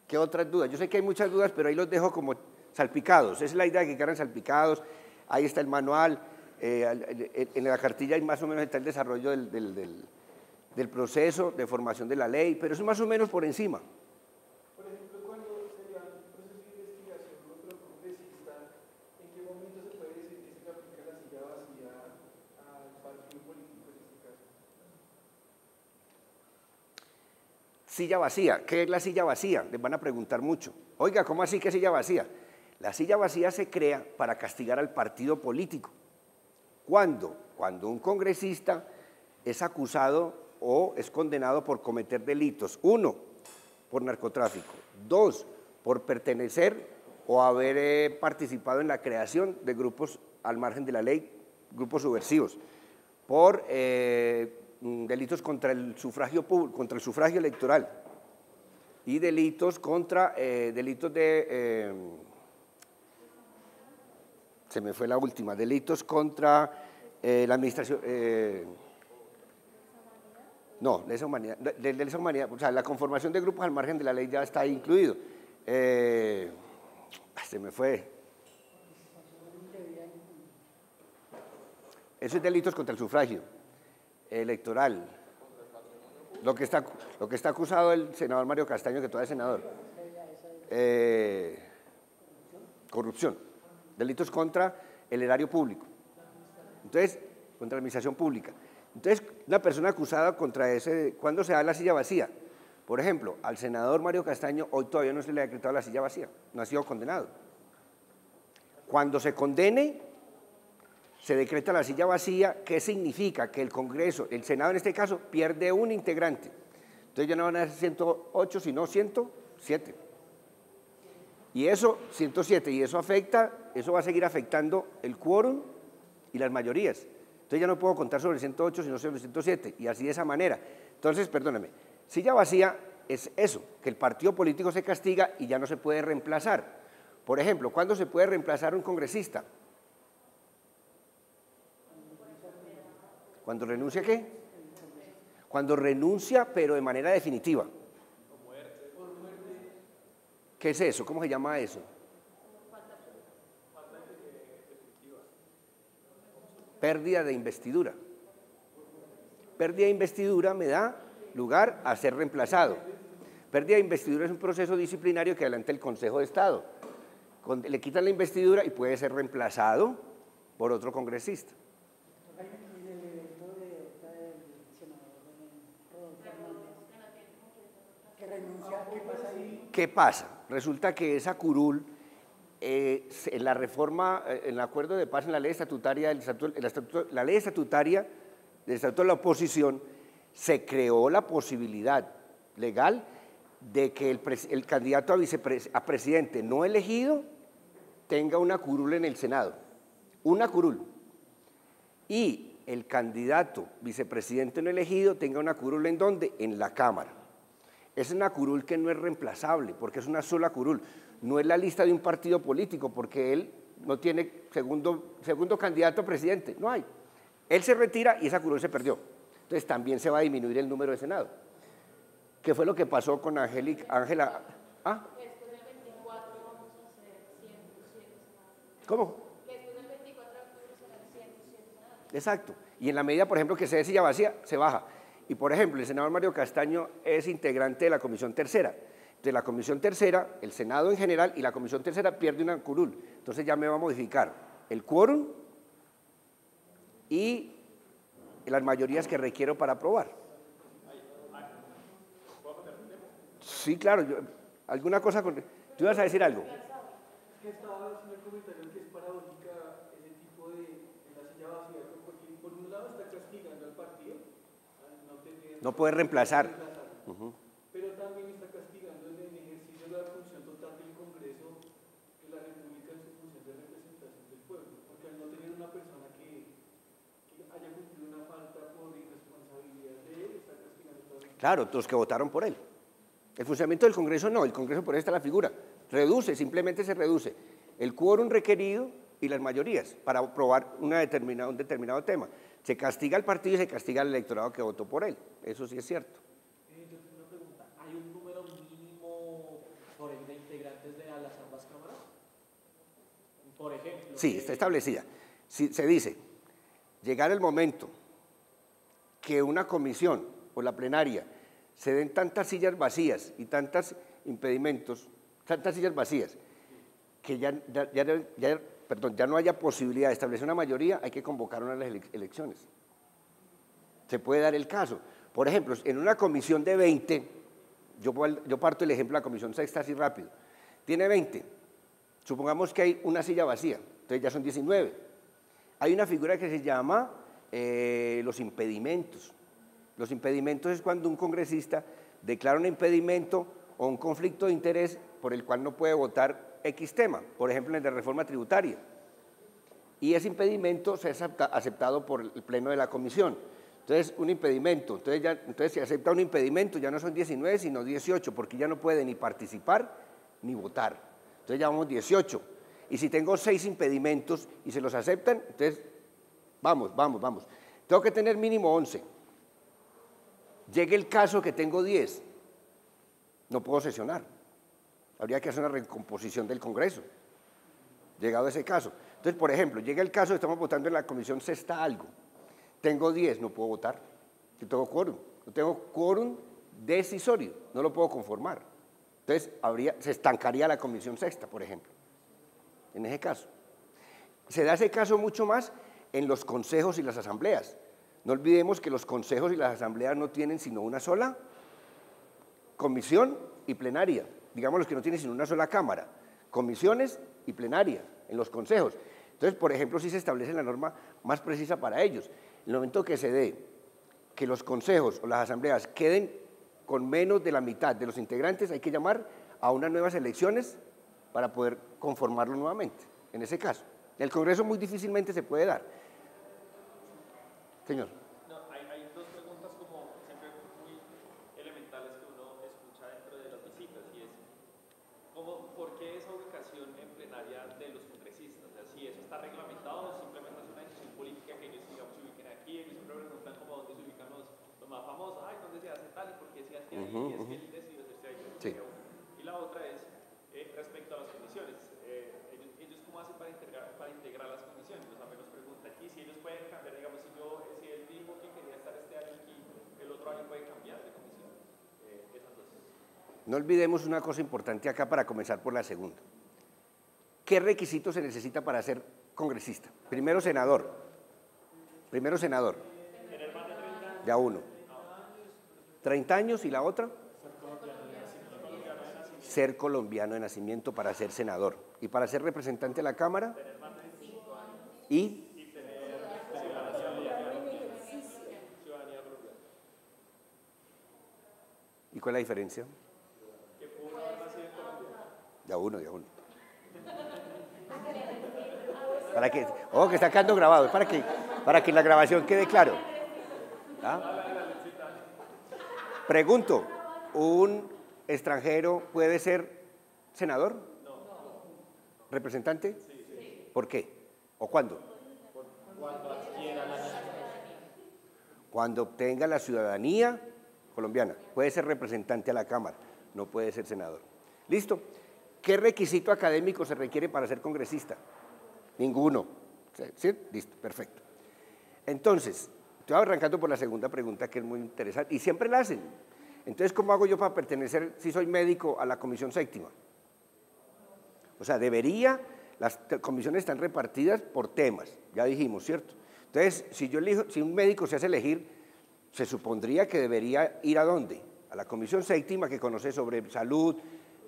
¿Qué otras dudas? Yo sé que hay muchas dudas, pero ahí los dejo como salpicados, esa es la idea, que quedan salpicados, ahí está el manual, en la cartilla hay más o menos está el desarrollo del proceso de formación de la ley, pero eso es más o menos por encima. Por ejemplo, cuando se lleva un proceso de investigación contra un congresista, ¿en qué momento se puede decir que se le aplica la silla vacía al partido político en este caso? Silla vacía, ¿qué es la silla vacía? Les van a preguntar mucho. Oiga, ¿cómo así que silla vacía? La silla vacía se crea para castigar al partido político. ¿Cuándo? Cuando un congresista es acusado o es condenado por cometer delitos. 1, por narcotráfico. 2, por pertenecer o haber participado en la creación de grupos al margen de la ley, grupos subversivos. Por delitos contra el sufragio público, contra el sufragio electoral. Y delitos contra, delitos de... se me fue la última, delitos contra la administración... no, lesa humanidad, de lesa humanidad, o sea, la conformación de grupos al margen de la ley ya está incluido. Se me fue. Eso es delitos contra el sufragio electoral. Lo que está acusado el senador Mario Castaño, que todavía es senador. Corrupción. Delitos contra el erario público. Entonces, contra la administración pública. Entonces, una persona acusada contra ese, ¿cuándo se da la silla vacía? Por ejemplo, al senador Mario Castaño hoy todavía no se le ha decretado la silla vacía, no ha sido condenado. Cuando se condene, se decreta la silla vacía, ¿qué significa? Que el Congreso, el Senado en este caso, pierde un integrante. Entonces ya no van a ser 108, sino 107. Y eso, 107, y eso afecta, eso va a seguir afectando el quórum y las mayorías. Entonces ya no puedo contar sobre 108, sino sobre 107, y así de esa manera. Entonces, perdóname, silla vacía es eso, que el partido político se castiga y ya no se puede reemplazar. Por ejemplo, ¿cuándo se puede reemplazar un congresista? ¿Cuando renuncia qué? Cuando renuncia, pero de manera definitiva. ¿Qué es eso? ¿Cómo se llama eso? Pérdida de investidura. Pérdida de investidura me da lugar a ser reemplazado. Pérdida de investidura es un proceso disciplinario que adelanta el Consejo de Estado. Le quitan la investidura y puede ser reemplazado por otro congresista. ¿Qué pasa? Resulta que esa curul, en la reforma, en el acuerdo de paz, en la ley estatutaria del Estatuto de la Oposición, se creó la posibilidad legal de que el candidato a presidente no elegido tenga una curul en el Senado, una curul, y el candidato vicepresidente no elegido tenga una curul ¿en dónde? En la Cámara. Es una curul que no es reemplazable, porque es una sola curul, no es la lista de un partido político, porque él no tiene segundo candidato a presidente, no hay. Él se retira y esa curul se perdió. Entonces también se va a disminuir el número de Senado. ¿Qué fue lo que pasó con Ángela? ¿Ah? Después del 24 vamos a hacer 107 senadores. ¿Cómo? Que después del 24 de octubre serán 107 senadores. Exacto. Y en la medida, por ejemplo, que se dé silla vacía, se baja. Y, por ejemplo, el senador Mario Castaño es integrante de la Comisión Tercera. De la Comisión Tercera, el Senado en general y la Comisión Tercera pierde una curul. Entonces ya me va a modificar el quórum y las mayorías que requiero para aprobar. Sí, claro. ¿Alguna cosa? ¿Tú ibas a decir algo? Es que estaba haciendo el comentario que es paradójica ese tipo de la silla vacía, porque por un lado está castigando al partido, no puede reemplazar. Pero también está castigando en el ejercicio de la función total del Congreso de la República en su función de representación del pueblo, porque al no tener una persona que haya cumplido una falta por irresponsabilidad de él, está castigando a todos. Claro, los que votaron por él. El funcionamiento del Congreso no, el Congreso por ahí está la figura. Reduce, simplemente se reduce el quórum requerido y las mayorías para aprobar un determinado tema. Se castiga al partido y se castiga al electorado que votó por él. Eso sí es cierto. Yo tengo una pregunta. ¿Hay un número mínimo por de integrantes de las ambas cámaras? Por ejemplo. Sí, está establecida. Si, se dice, llegar el momento que una comisión o la plenaria se den tantas sillas vacías y tantos impedimentos, tantas sillas vacías, que ya no haya posibilidad de establecer una mayoría, hay que convocar unas elecciones. Se puede dar el caso. Por ejemplo, en una comisión de 20, yo parto el ejemplo de la comisión sexta así rápido, tiene 20, supongamos que hay una silla vacía, entonces ya son 19. Hay una figura que se llama los impedimentos. Los impedimentos es cuando un congresista declara un impedimento o un conflicto de interés por el cual no puede votar X tema, por ejemplo, en el de reforma tributaria. Y ese impedimento se ha aceptado por el pleno de la comisión. Entonces, un impedimento, entonces si acepta un impedimento ya no son 19, sino 18, porque ya no puede ni participar ni votar. Entonces ya vamos 18. Y si tengo 6 impedimentos y se los aceptan, entonces vamos. Tengo que tener mínimo 11. Llegue el caso que tengo 10, no puedo sesionar. Habría que hacer una recomposición del Congreso, llegado a ese caso. Entonces, por ejemplo, llega el caso, estamos votando en la comisión sexta algo, tengo 10, no puedo votar, yo tengo quórum, no tengo quórum decisorio, no lo puedo conformar. Entonces, se estancaría la comisión sexta, por ejemplo, en ese caso. Se da ese caso mucho más en los consejos y las asambleas. No olvidemos que los consejos y las asambleas no tienen sino una sola comisión y plenaria. Digamos los que no tienen sino una sola cámara, comisiones y plenaria en los consejos. Entonces, por ejemplo, sí se establece la norma más precisa para ellos. En el momento que se dé que los consejos o las asambleas queden con menos de la mitad de los integrantes, hay que llamar a unas nuevas elecciones para poder conformarlo nuevamente, en ese caso. El Congreso muy difícilmente se puede dar. Señor. No, hay dos preguntas como siempre muy elementales que uno escucha dentro de las visitas y es ¿por qué esa ubicación en plenaria de los congresistas? O sea, si eso está reglamentado o simplemente es una decisión política que ellos digamos se ubiquen aquí, ellos siempre preguntan como dónde se ubican los más famosos, ¿dónde se hace tal y por qué se hace ahí? Y es que él decidió hacerse ahí. Sí. Y la otra es respecto a las comisiones. Ellos cómo hacen para integrar las comisiones. O sea, me nos pregunta aquí si ellos pueden cambiar, digamos, si él dijo que quería estar este año aquí, el otro año puede cambiar de comisión. Esas dos. No olvidemos una cosa importante acá para comenzar por la segunda. ¿Qué requisitos se necesita para ser congresista? Primero, senador. Ya uno. 30 años y la otra. Ser colombiano de nacimiento para ser senador. Y para ser representante de la Cámara. Y ¿Y cuál es la diferencia? Que pudo no haber nacido en Colombia. De a uno. Que está quedando grabado, para que la grabación quede claro. ¿Ah? Pregunto, ¿un extranjero puede ser senador? No. ¿Representante? Sí. ¿Por qué? ¿O cuándo? Cuando adquiera la nacionalidad. Cuando obtenga la ciudadanía colombiana. Puede ser representante a la Cámara, no puede ser senador. ¿Listo? ¿Qué requisito académico se requiere para ser congresista? Ninguno. ¿Sí? Listo, perfecto. Entonces, estoy arrancando por la segunda pregunta que es muy interesante y siempre la hacen. Entonces, ¿cómo hago yo para pertenecer, si soy médico, a la comisión séptima? O sea, las comisiones están repartidas por temas, ya dijimos, ¿cierto? Entonces, si un médico se hace elegir, se supondría que debería ir ¿a dónde? A la comisión séptima, que conoce sobre salud,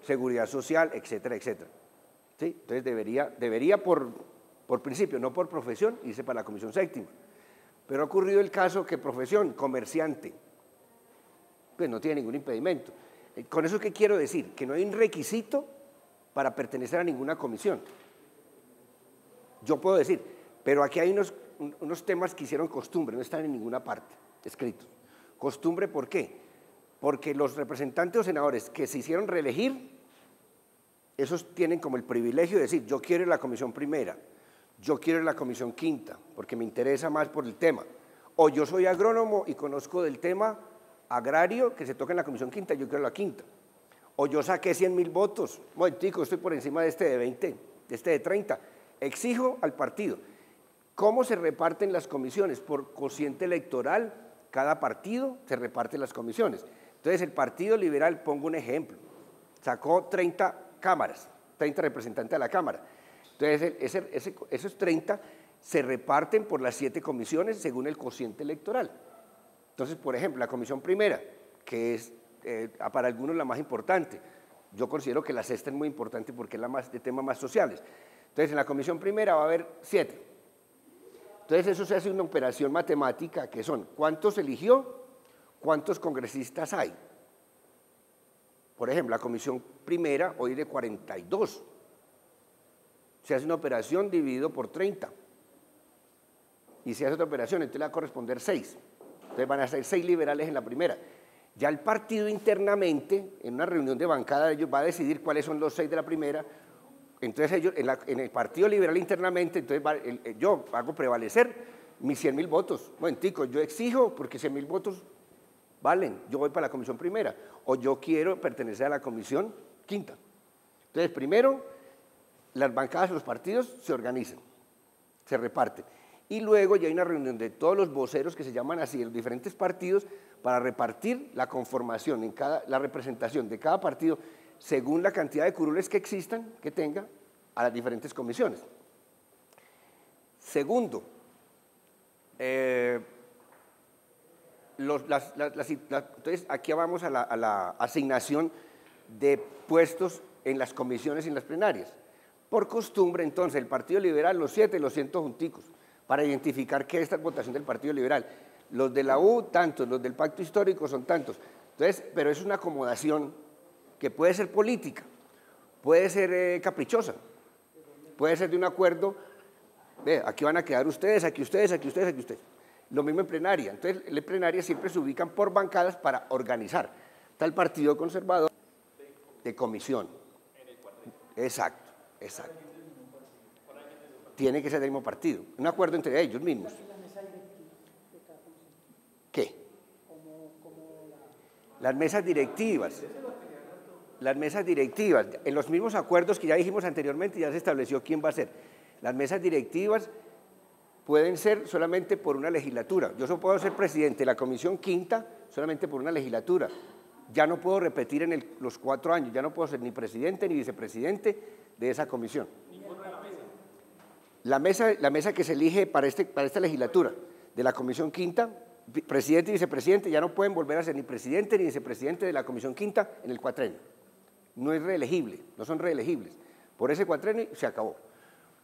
seguridad social, etcétera, etcétera. ¿Sí? Entonces debería por principio, no por profesión, irse para la comisión séptima. Pero ha ocurrido el caso que profesión, comerciante, pues no tiene ningún impedimento. ¿Con eso qué quiero decir? Que no hay un requisito para pertenecer a ninguna comisión. Yo puedo decir, pero aquí hay unos temas que hicieron costumbre, no están en ninguna parte escritos. ¿Costumbre por qué? Porque los representantes o senadores que se hicieron reelegir, esos tienen como el privilegio de decir, yo quiero ir a la comisión primera, yo quiero ir a la comisión quinta, porque me interesa más por el tema. O yo soy agrónomo y conozco del tema agrario que se toca en la comisión quinta, yo quiero la quinta. O yo saqué 100.000 votos, momentico, estoy por encima de este de 20, de este de 30. Exijo al partido. ¿Cómo se reparten las comisiones? Por cociente electoral, cada partido se reparte las comisiones. Entonces, el Partido Liberal, pongo un ejemplo, sacó 30 cámaras, 30 representantes a la Cámara. Entonces, esos 30 se reparten por las 7 comisiones según el cociente electoral. Entonces, por ejemplo, la comisión primera, que es para algunos la más importante, yo considero que la sexta es muy importante porque es la más de temas más sociales. Entonces, en la comisión primera va a haber 7. Entonces, eso se hace una operación matemática que son ¿cuántos eligió? ¿Cuántos congresistas hay? Por ejemplo, la comisión primera hoy de 42. Se hace una operación dividido por 30. Y se hace otra operación, entonces le va a corresponder 6. Entonces van a ser 6 liberales en la primera. Ya el partido internamente, en una reunión de bancada de ellos, va a decidir cuáles son los 6 de la primera. Entonces ellos, en el Partido Liberal internamente, entonces yo hago prevalecer mis 100.000 votos. Momentico, yo exijo, porque 100.000 votos valen, yo voy para la comisión primera, o yo quiero pertenecer a la comisión quinta. Entonces, primero, las bancadas de los partidos se organizan, se reparten. Y luego ya hay una reunión de todos los voceros que se llaman así, de los diferentes partidos, para repartir la conformación, la representación de cada partido, según la cantidad de curules que existan, que tenga, a las diferentes comisiones. Segundo, entonces aquí vamos a la asignación de puestos en las comisiones y en las plenarias. Por costumbre, entonces, el Partido Liberal, los 7 los siento junticos, para identificar qué es esta votación del Partido Liberal. Los de la U, tantos, los del Pacto Histórico son tantos. Entonces, pero es una acomodación que puede ser política, puede ser caprichosa, puede ser de un acuerdo, aquí van a quedar ustedes, aquí ustedes, aquí ustedes, aquí ustedes. Lo mismo en plenaria. Entonces, en plenaria siempre se ubican por bancadas para organizar. Está el Partido Conservador de comisión. Exacto, exacto. Tiene que ser del mismo partido. Un acuerdo entre ellos mismos. ¿Qué? Las mesas directivas. Las mesas directivas. En los mismos acuerdos que ya dijimos anteriormente, ya se estableció quién va a ser. Las mesas directivas pueden ser solamente por una legislatura. Yo solo puedo ser presidente de la comisión quinta solamente por una legislatura. Ya no puedo repetir en los 4 años, ya no puedo ser ni presidente ni vicepresidente de esa comisión. La mesa que se elige para esta legislatura de la comisión quinta, presidente y vicepresidente, ya no pueden volver a ser ni presidente ni vicepresidente de la comisión quinta en el cuatrenio. No es reelegible, no son reelegibles. Por ese cuatrenio se acabó.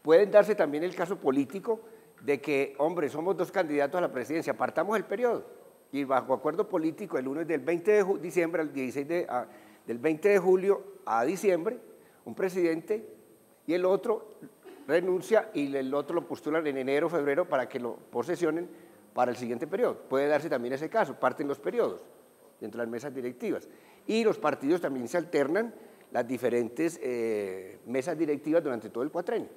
Pueden darse también el caso político de que, hombre, somos 2 candidatos a la presidencia, apartamos el periodo. y bajo acuerdo político el uno es del 20 de diciembre al 16 del 20 de julio a diciembre, un presidente, y el otro renuncia y el otro lo postulan en enero o febrero para que lo posesionen para el siguiente periodo. Puede darse también ese caso, parten los periodos dentro de las mesas directivas. Y los partidos también se alternan las diferentes mesas directivas durante todo el cuatrenio.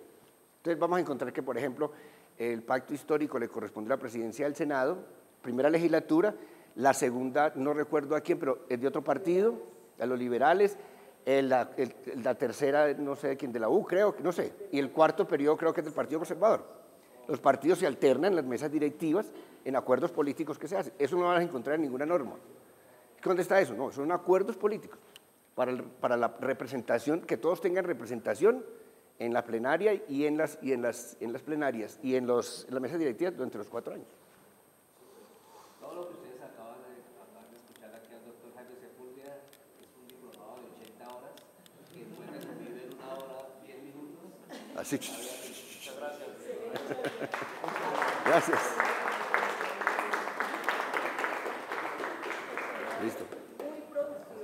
Entonces vamos a encontrar que, por ejemplo, el pacto histórico le corresponde a la presidencia del Senado, primera legislatura, la segunda, no recuerdo a quién, pero es de otro partido, a los liberales, la tercera, no sé de quién, de la U, creo, no sé, y el cuarto periodo creo que es del Partido Conservador. Los partidos se alternan en las mesas directivas en acuerdos políticos que se hacen. Eso no lo vas a encontrar en ninguna norma. ¿Dónde está eso? No, son acuerdos políticos para la representación, que todos tengan representación en la plenaria y en las plenarias y en las mesas directivas durante los 4 años. Todo lo que ustedes acaban de escuchar aquí al doctor Jaime Sepúlveda es un diplomado de 80 horas que puede resumir en 1 hora 10 minutos. Así que... Muchas gracias. Gracias. Listo.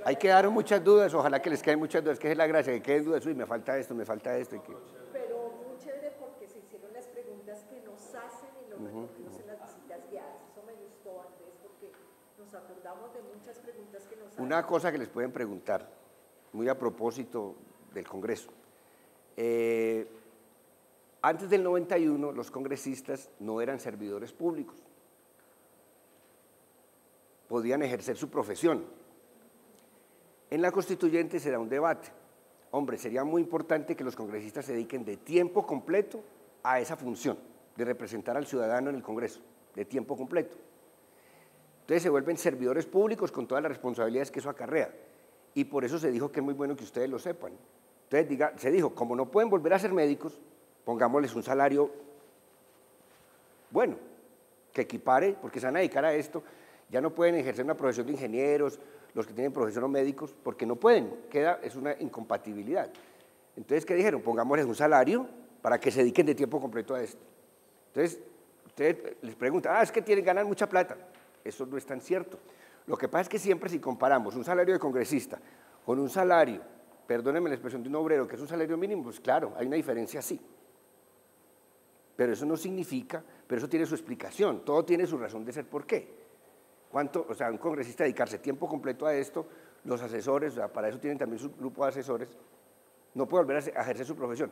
Ahí quedaron muchas dudas, ojalá que les queden muchas dudas, que es la gracia, que queden dudas, uy, me falta esto. Y que... Pero muy chévere porque se hicieron las preguntas que nos hacen y lo recogimos en las visitas guiadas. Eso me gustó, Andrés, porque nos acordamos de muchas preguntas que nos hacen. Una cosa que les pueden preguntar, muy a propósito del Congreso. Antes del 91, los congresistas no eran servidores públicos. Podían ejercer su profesión. En la constituyente se da un debate. Hombre, sería muy importante que los congresistas se dediquen de tiempo completo a esa función, de representar al ciudadano en el Congreso, de tiempo completo. Entonces se vuelven servidores públicos con todas las responsabilidades que eso acarrea. Y por eso se dijo que es muy bueno que ustedes lo sepan. Entonces se dijo, como no pueden volver a ser médicos, pongámosles un salario bueno, que equipare, porque se van a dedicar a esto, ya no pueden ejercer una profesión de ingenieros, los que tienen profesión o médicos, porque no pueden, es una incompatibilidad. Entonces, ¿qué dijeron? Pongámosles un salario para que se dediquen de tiempo completo a esto. Entonces, ustedes les preguntan, es que ganan mucha plata. Eso no es tan cierto. Lo que pasa es que siempre si comparamos un salario de congresista con un salario, perdónenme la expresión, de un obrero, que es un salario mínimo, pues claro, hay una diferencia sí. Pero eso no significa, pero eso tiene su explicación, todo tiene su razón de ser. ¿Por qué? ¿Cuánto, un congresista dedicarse tiempo completo a esto, los asesores, para eso tienen también su grupo de asesores, no puede volver a ejercer su profesión.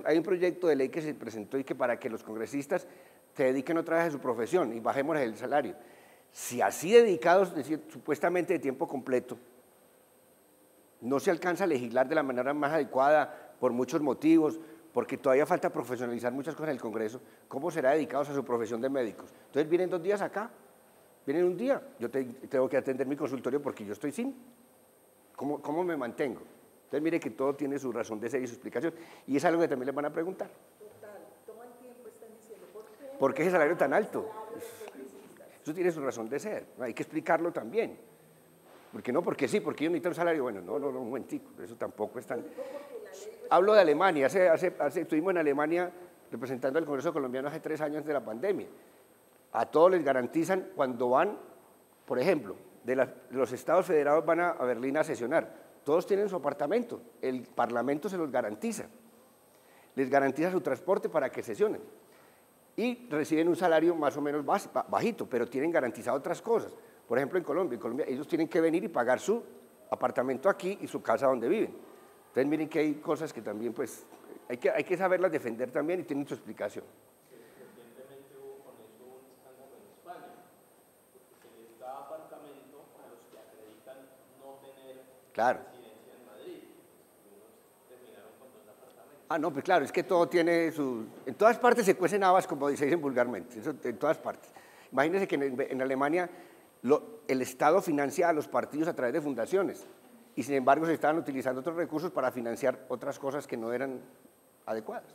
Hay un proyecto de ley que se presentó y que para que los congresistas se dediquen otra vez a su profesión y bajemos el salario. Si así dedicados, es decir, supuestamente de tiempo completo, no se alcanza a legislar de la manera más adecuada por muchos motivos, porque todavía falta profesionalizar muchas cosas en el Congreso, ¿cómo será dedicados a su profesión de médicos? Entonces vienen 2 días acá, vienen un día, yo tengo que atender mi consultorio porque yo estoy sin, ¿cómo me mantengo? Entonces mire que todo tiene su razón de ser y su explicación, y es algo que también les van a preguntar. Total, toman tiempo, están diciendo, ¿por qué ese salario tan alto? Eso tiene su razón de ser, hay que explicarlo también. ¿Por qué no? Porque sí, porque yo necesito un salario, bueno, no, un momentico, eso tampoco es tan... Hablo de Alemania, estuvimos en Alemania representando al Congreso colombiano hace 3 años de la pandemia. A todos les garantizan cuando van, por ejemplo, los estados federados van a Berlín a sesionar, todos tienen su apartamento, el Parlamento se los garantiza, les garantiza su transporte para que sesionen y reciben un salario más o menos bajito, pero tienen garantizado otras cosas. Por ejemplo, en Colombia ellos tienen que venir y pagar su apartamento aquí y su casa donde viven. Entonces miren que hay cosas que también pues hay que saberlas defender también y tienen su explicación. Recientemente hubo con eso un escándalo en España, porque se les da apartamento a los que acreditan no tener residencia en Madrid. Y unos terminaron con 2 apartamentos. No, pues claro, es que todo tiene su... En todas partes se cuecen habas, como se dicen vulgarmente, eso en todas partes. Imagínense que en Alemania el Estado financia a los partidos a través de fundaciones y sin embargo se estaban utilizando otros recursos para financiar otras cosas que no eran adecuadas.